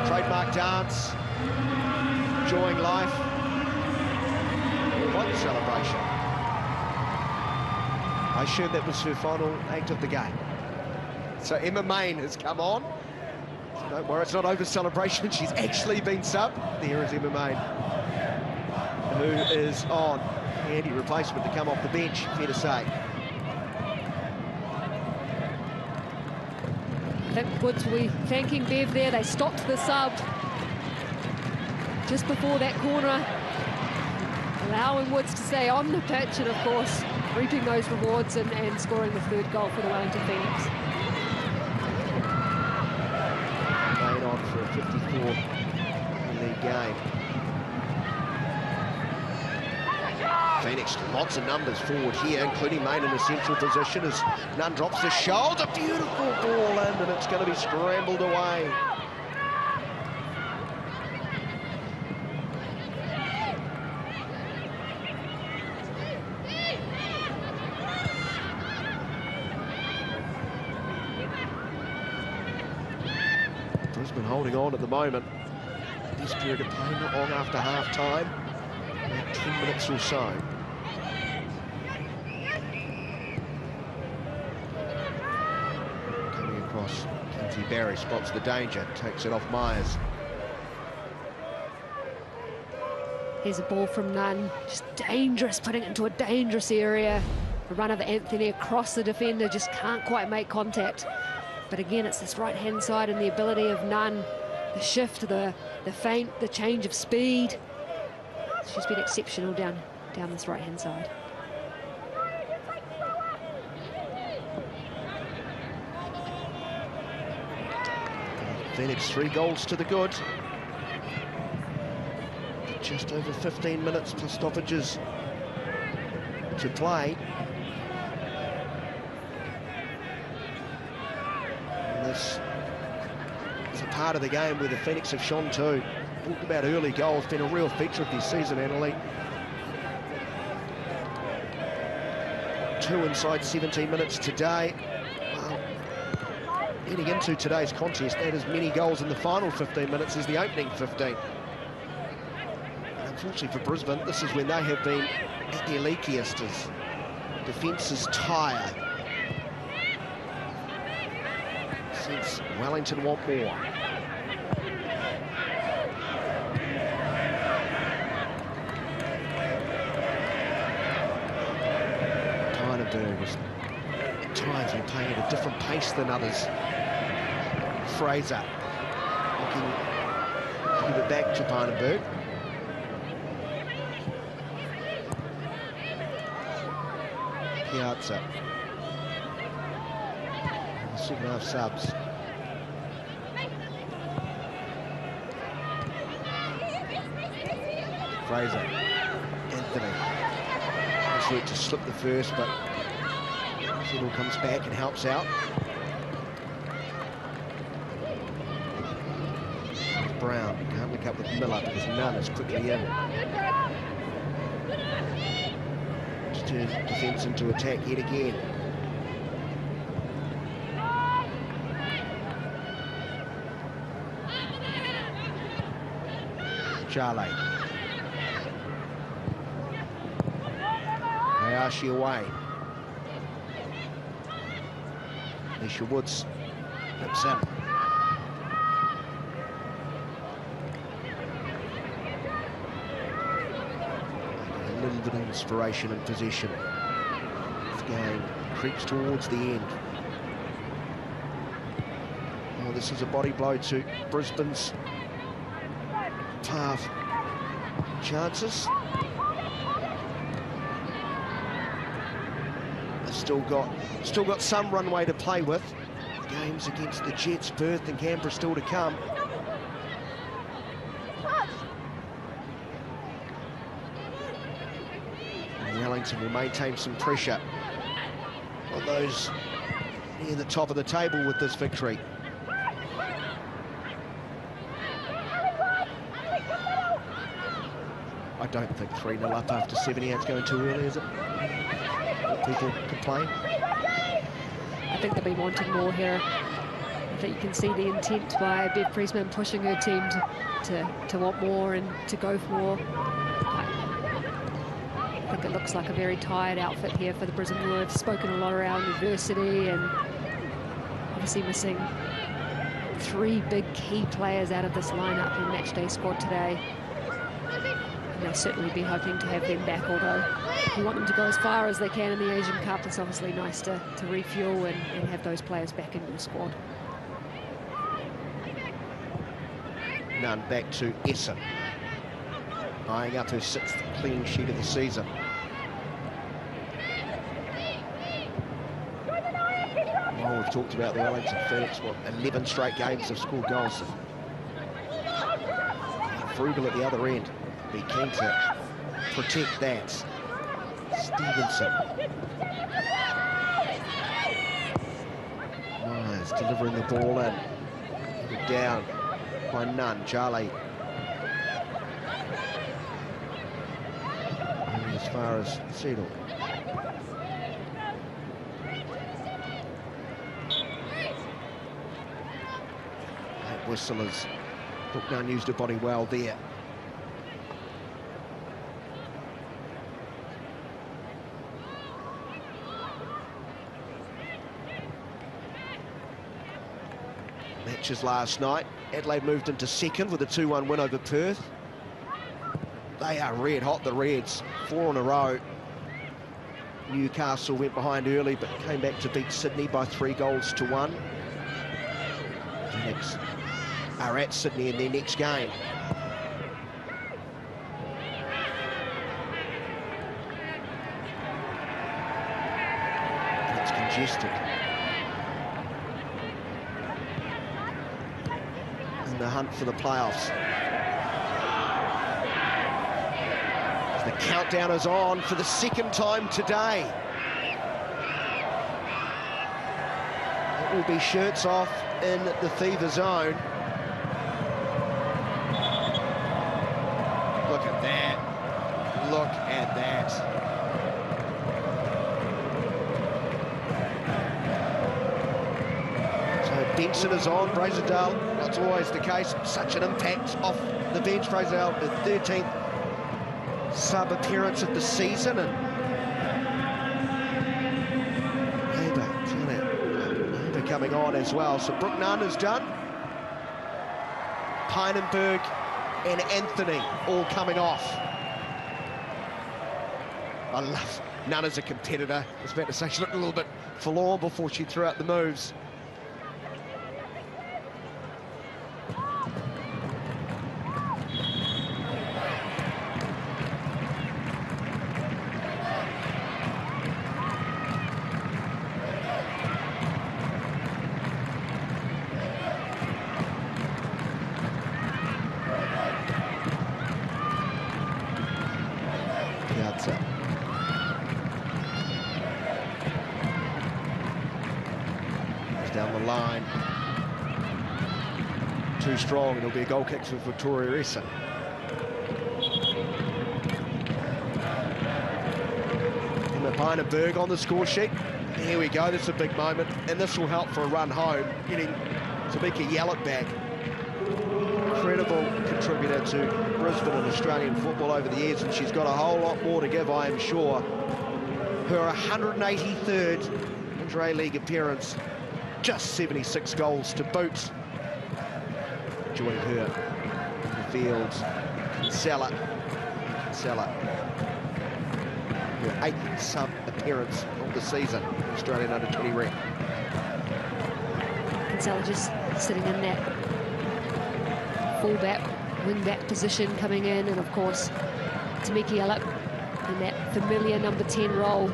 Trademark dance, enjoying life. What a celebration. I assume that was her final act of the game. So Emma Main has come on. So don't worry, it's not over celebration. She's actually been subbed. There is Emma Main, who is on. Handy replacement to come off the bench, fair to say. I think Woods will be thanking Bev there. They stopped the sub just before that corner, allowing Woods to stay on the pitch, and of course reaping those rewards and scoring the third goal for the Wellington Phoenix. Main on for a 54 in the game. Phoenix, lots of numbers forward here, including Main in a central position as Nunn drops the shoulder. Beautiful ball in, and it's going to be scrambled away. Brisbane holding on at the moment. This period of play not long after half-time. About 10 minutes or so. Coming across, Kinsey Barry spots the danger, takes it off Myers. Here's a ball from Nunn, just dangerous, putting it into a dangerous area. The run of Anthony across the defender, just can't quite make contact. But again, it's this right-hand side and the ability of Nunn, the shift, the feint, the change of speed. She's been exceptional down this right-hand side. Phoenix 3 goals to the good. Just over 15 minutes plus stoppages to play. And this is a part of the game where the Phoenix have shone too. Talked about early goals, been a real feature of this season, Annalie. 2 inside 17 minutes today. Well, heading into today's contest, that as many goals in the final 15 minutes as the opening 15. Unfortunately for Brisbane, this is when they have been at their leakiest as defences tire. Since Wellington want more. Tynerberg was at times been playing at a different pace than others. Fraser looking to give it back to Tynerberg. Piazza. 7.5 subs. Fraser. Anthony. Nice work to slip the first, but Settle comes back and helps out. Brown can't link up with Miller because Nunn is quickly in. Turn defence into attack yet again. Charlie. Hayashi away. Alicia Woods lips in. A little bit of inspiration and possession. This game creeps towards the end. Oh, this is a body blow to Brisbane's half chances. They've still got some runway to play with. The games against the Jets, Perth and Canberra still to come. And Wellington will maintain some pressure on those near the top of the table with this victory. I don't think 3-0 up after 78 is going too early, is it? People complain. I think they'll be wanting more here. I think you can see the intent by Bev Priestman pushing her team to want more and to go for more. I think it looks like a very tired outfit here for the Brisbane Blue. I've spoken a lot around adversity and obviously missing 3 big key players out of this lineup in matchday squad today. They'll certainly be hoping to have them back, although you want them to go as far as they can in the Asian Cup. It's obviously nice to refuel and have those players back in your squad. Nunn back to Essen, eyeing up her 6th clean sheet of the season. Well, we've talked about the Wellington Phoenix, what, 11 straight games have scored goals. Frugal at the other end. Be keen to protect that. Stevenson. Myers delivering the ball in. Headed down by Nunn. Charlie. Moving as far as Settle. whistle as Brooke Nunn used her body well there. Matches last night. Adelaide moved into second with a 2-1 win over Perth. They are red hot, the Reds. 4 in a row. Newcastle went behind early but came back to beat Sydney by 3-1. Phoenix are at Sydney in their next game. And it's congested. In the hunt for the playoffs. The countdown is on for the second time today. It will be shirts off in the fever zone. Look at that. Look at that. So Benson is on. Brazendale, that's always the case. Such an impact off the bench. Brazendale, the 13th sub-appearance of the season, and Haber coming on as well. So Brooke Nunn is done. Pynenberg and Anthony all coming off. I love Nunn as a competitor. I was about to say she looked a little bit forlorn before she threw out the moves. Down the line. Too strong, and it'll be a goal kick for Victoria Essen. Emma Pynenberg on the score sheet. Here we go, this is a big moment, and this will help for a run home, getting Tamika Yallop back. Incredible contributor to Brisbane and Australian football over the years, and she's got a whole lot more to give, I am sure. Her 183rd inter-A-League appearance, just 76 goals to boot. Joining her in the field, Kinsella. Her 8th sub-appearance of the season, Australian under-20 rep. Kinsella just sitting in that full-back, wing-back position coming in, and of course, Tamika Yallop in that familiar number 10 role.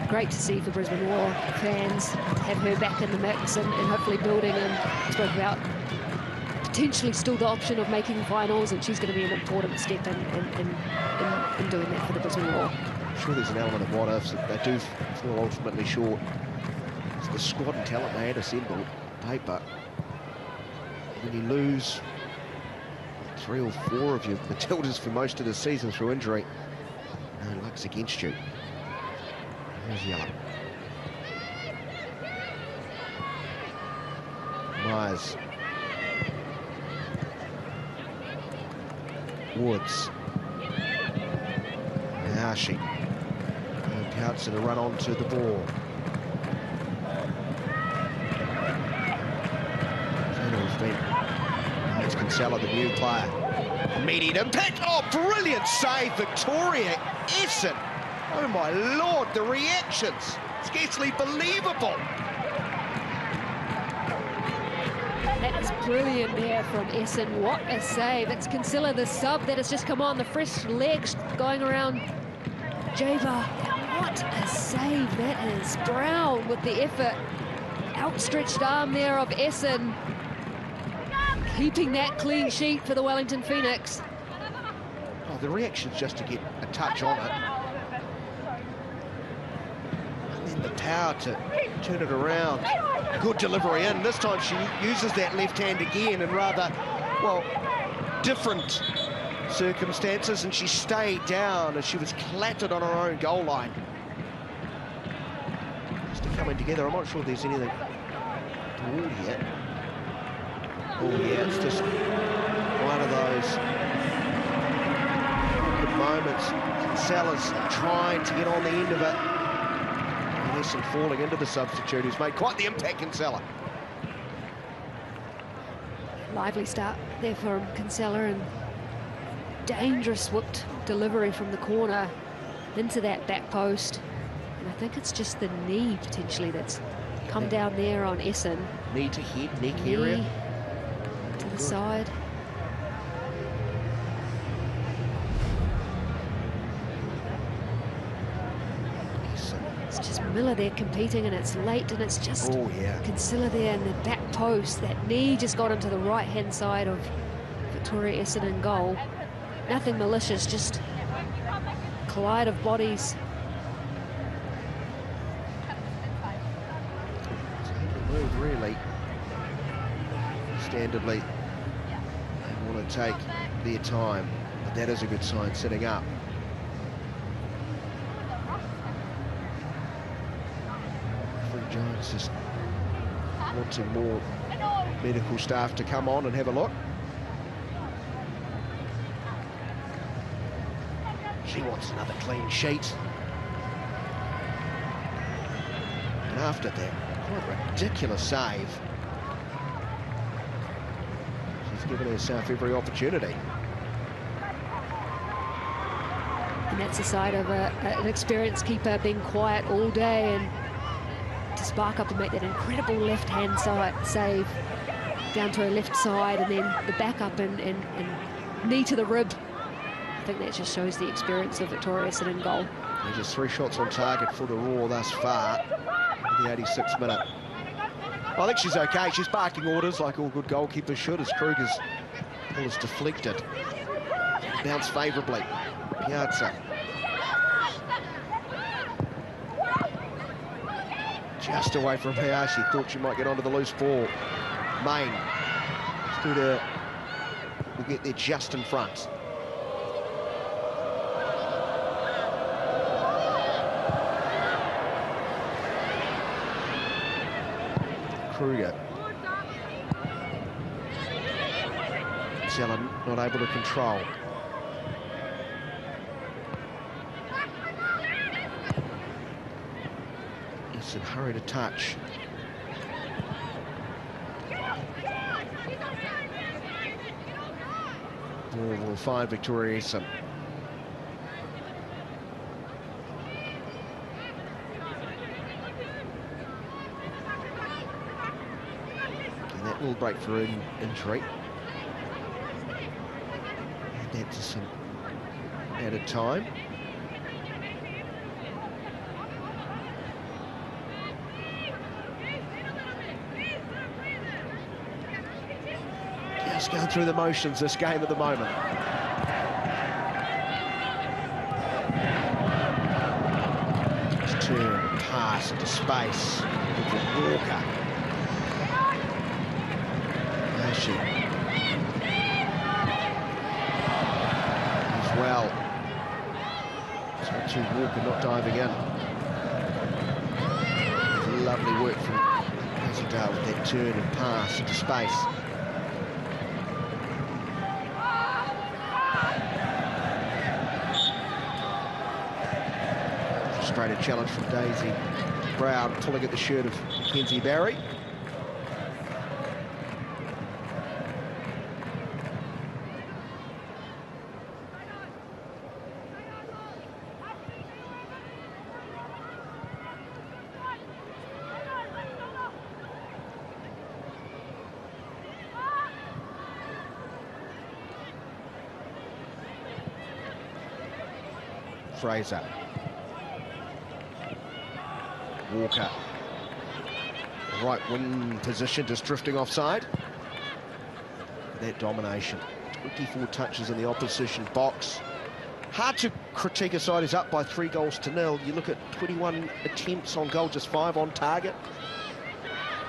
Great to see for Brisbane War fans to have her back in the mix and hopefully building, and spoke about potentially still the option of making finals, and she's going to be an important step in doing that for the Brisbane War. I'm sure there's an element of what ifs that they do feel ultimately short. It's the squad and talent they had assembled, paper. When you lose 3 or 4 of your Matildas for most of the season through injury, no luck's against you. Here's Yallop. Myers. Woods. Nahashi. And Piazza to run onto the ball. It's Kinsella, the new player. Immediate impact. Oh, brilliant save, Victoria Essen. Oh my Lord, the reactions, scarcely believable. That's brilliant there from Essen. What a save. It's Kinsella, the sub that has just come on, the fresh legs going around Java. What a save that is. Brown with the effort. Outstretched arm there of Essen. Keeping that clean sheet for the Wellington Phoenix. Oh, the reaction's just to get a touch on it. The power to turn it around. Good delivery in. This time she uses that left hand again in rather, well, different circumstances, and she stayed down as she was clattered on her own goal line. Just coming together. I'm not sure if there's anything toward yet. Oh yeah, it's just one of those good moments. Salah's trying to get on the end of it. And there's some falling into the substitute who's made quite the impact, Kinsella. Lively start there from Kinsella, and dangerous whipped delivery from the corner into that back post. And I think it's just the knee potentially that's come down there on Essen. Knee to head, neck Knee area. to the side. It's just Miller there competing, and it's late, and it's just Kinsella there in the back post. That knee just got into the right-hand side of Victoria Essen in goal. Nothing malicious, just collide of bodies. Move really standardly. They want to take their time, but that is a good sign setting up. Jones just wanting more medical staff to come on and have a look. She wants another clean sheet. And after that quite ridiculous save, she's given herself every opportunity. And that's the side of an experienced keeper being quiet all day, and to spark up and make that incredible left-hand side save down to her left side, and then the back up and knee to the rib. I think that just shows the experience of Victoria Essen in goal. There's just 3 shots on target for the Roar thus far in the 86th minute. I think she's okay. She's barking orders like all good goalkeepers should, as Kruger's ball is deflected. Bounced favourably. Piazza. Just away from her. She thought she might get onto the loose ball. Main stood her. Will get there just in front. Kruger. Sella not able to control. Essen hurry to touch. Will find Victoria Essen. And that will break for injury. And that's some added time. Just going through the motions, this game at the moment. Just turn, pass into space. Walker. There she as well. So to Walker not diving in. Lovely work from Hazardale with that turn and pass into space. Frustrated challenge from Daisy Brown, pulling at the shirt of Mackenzie Barry. Fraser. Walker. Right wing position, just drifting offside. That domination. 24 touches in the opposition box. Hard to critique a side who's up by 3-0. You look at 21 attempts on goal, just 5 on target.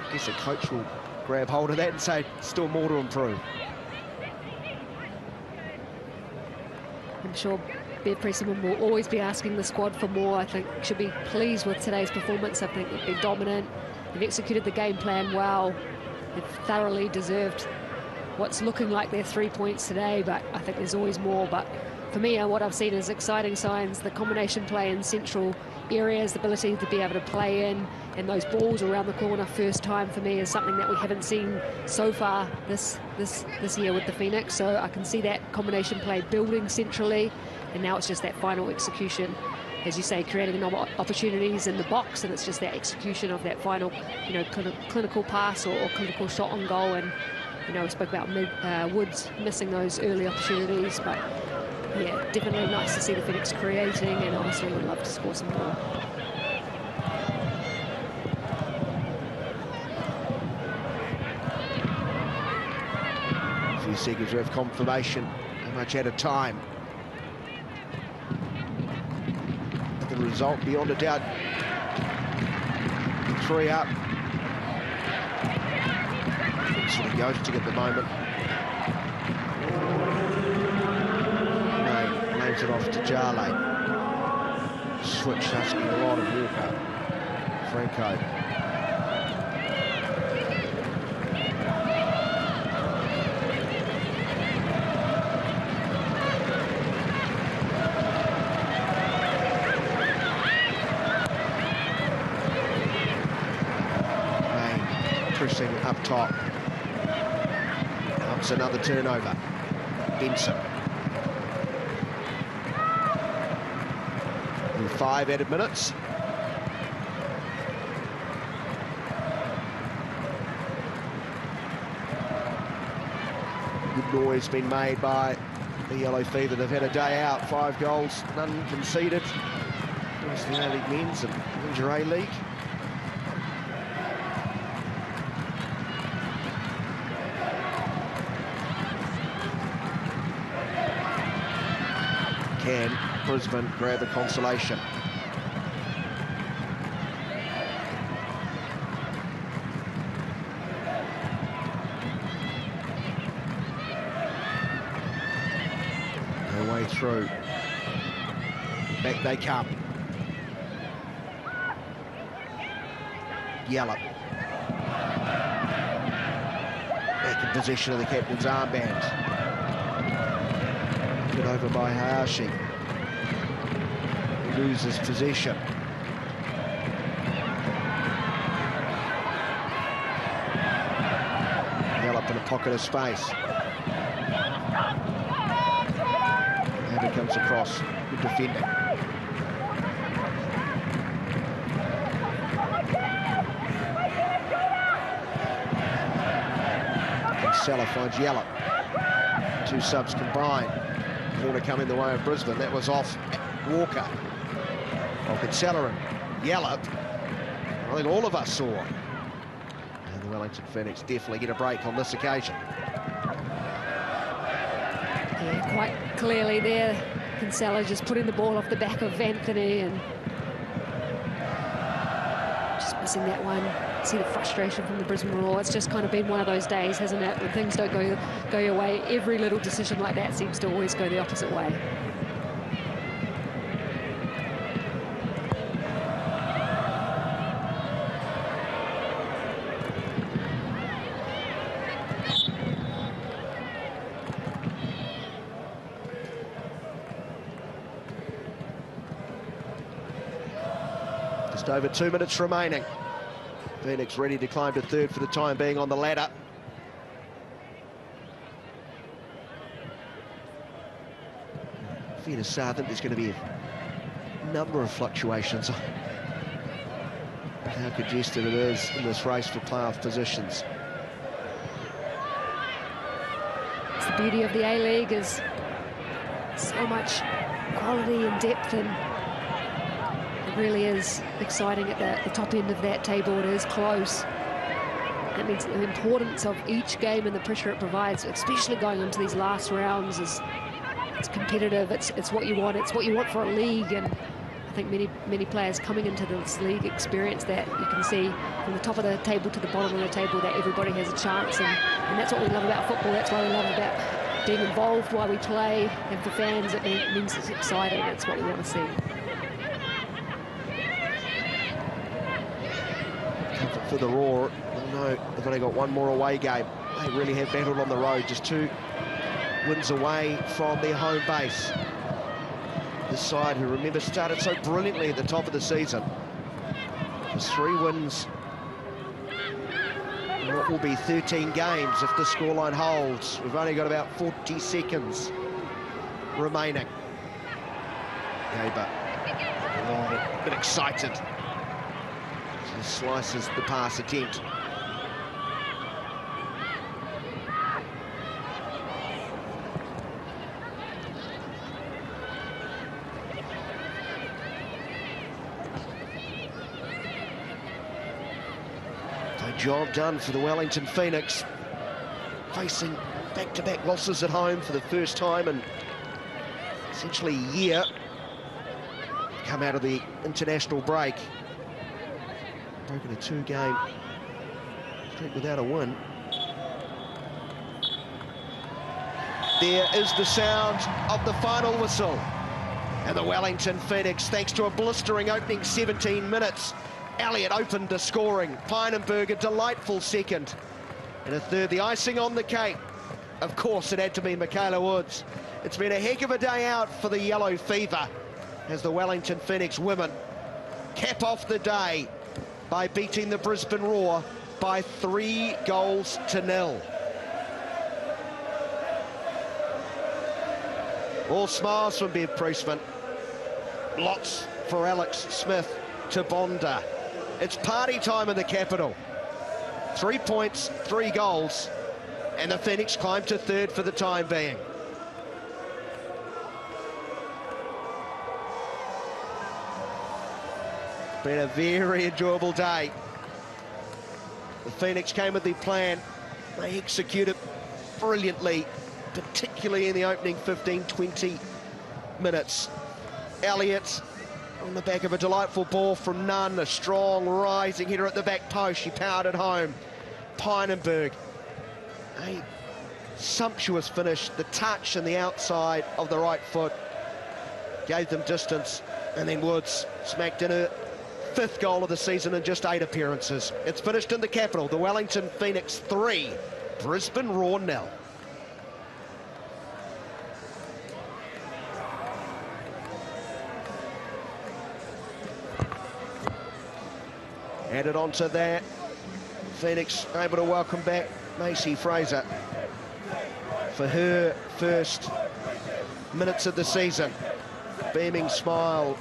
I guess a coach will grab hold of that and say, still more to improve. I'm sure Bev Presselman will always be asking the squad for more. I think should be pleased with today's performance. I think they've been dominant. They've executed the game plan well. They've thoroughly deserved what's looking like their 3 points today, but I think there's always more. But for me, what I've seen is exciting signs. The combination play in central areas, the ability to be able to play in, and those balls around the corner first time for me is something that we haven't seen so far this year with the Phoenix. So I can see that combination play building centrally, and now it's just that final execution, as you say, creating opportunities in the box, and it's just that execution of that final, you know, clinical pass or clinical shot on goal. And you know, we spoke about Woods missing those early opportunities, but yeah, definitely nice to see the Phoenix creating, and honestly would love to score some more. A few seconds of confirmation, how much at a time. The result beyond a doubt. 3 up. Sort of ghosting at the moment. Lays it off to Jale. Switch asking a lot of Walker. Franco. Pressing up top. It's another turnover. Benson. In 5 added minutes. Good noise been made by the Yellow Fever. They've had a day out, 5 goals, none conceded. There's the A-League men's and Ninja A-League. Can Brisbane grab the consolation? No way through. Back they come. Yellow. Back in possession of the captain's armband. Put over by Hayashi. He loses possession. Gallop in a pocket of space. And he comes across. Good defending. Kinsella finds Yellow. 2 subs combined. Corner coming the way of Brisbane. That was off Walker. Kinsella and Yallop. I think all of us saw. And the Wellington Phoenix definitely get a break on this occasion. Yeah, quite clearly there, Kinsella just putting the ball off the back of Anthony and just missing that one. See the frustration from the Brisbane Roar. It's just kind of been one of those days, hasn't it? When things don't go your way, every little decision like that seems to always go the opposite way. Just over 2 minutes remaining. Phoenix ready to climb to 3rd for the time being on the ladder. Fair to say, I think there's going to be a number of fluctuations. How congested it is in this race for playoff positions. It's the beauty of the A-League is so much quality and depth, and it really is exciting at the top end of that table. It is close. That means the importance of each game and the pressure it provides, especially going into these last rounds, is it's competitive. It's what you want. It's what you want for a league, and I think many players coming into this league experience that. You can see from the top of the table to the bottom of the table that everybody has a chance, and that's what we love about football. That's why we love about being involved while we play, and for fans it means it's exciting. That's what we want to see. For the Roar, no, they've only got one more away game. They really have battled on the road, just 2 wins away from their home base. This side, who remember started so brilliantly at the top of the season, just 3 wins in what will be 13 games if the scoreline holds. We've only got about 40 seconds remaining. Gaber a bit excited. She slices the pass attempt. Job done for the Wellington Phoenix, facing back-to-back losses at home for the first time in essentially a year. Come out of the international break, broken a 2-game streak without a win. There is the sound of the final whistle, and the Wellington Phoenix, thanks to a blistering opening 17 minutes, Elliott opened the scoring. Pynenberg a delightful second. And a third, the icing on the cake. Of course, it had to be Michaela Woods. It's been a heck of a day out for the Yellow Fever as the Wellington Phoenix women cap off the day by beating the Brisbane Roar by 3-0. All smiles from Bev Priestman. Lots for Alex Smith to Bonda. It's party time in the capital. 3 points, 3 goals, and the Phoenix climb to third for the time being. Been a very enjoyable day. The Phoenix came with their plan. They executed brilliantly, particularly in the opening 15-20 minutes. Elliott on the back of a delightful ball from Nunn, a strong rising hitter at the back post. She powered it home. Pynenberg, a sumptuous finish. The touch and the outside of the right foot gave them distance. And then Woods smacked in her 5th goal of the season in just 8 appearances. It's finished in the capital. The Wellington Phoenix 3, Brisbane Roar 0. Added on to that, Phoenix able to welcome back Macy Fraser for her first minutes of the season. Beaming smile.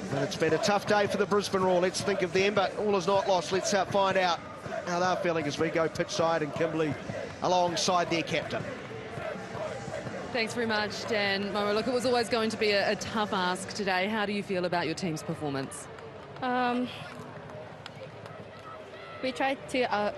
And it's been a tough day for the Brisbane Roar. Let's think of them, but all is not lost. Let's find out how they're feeling as we go pitch side and Kimberley alongside their captain. Thanks very much, Dan. Moira, look, it was always going to be a tough ask today. How do you feel about your team's performance? We tried to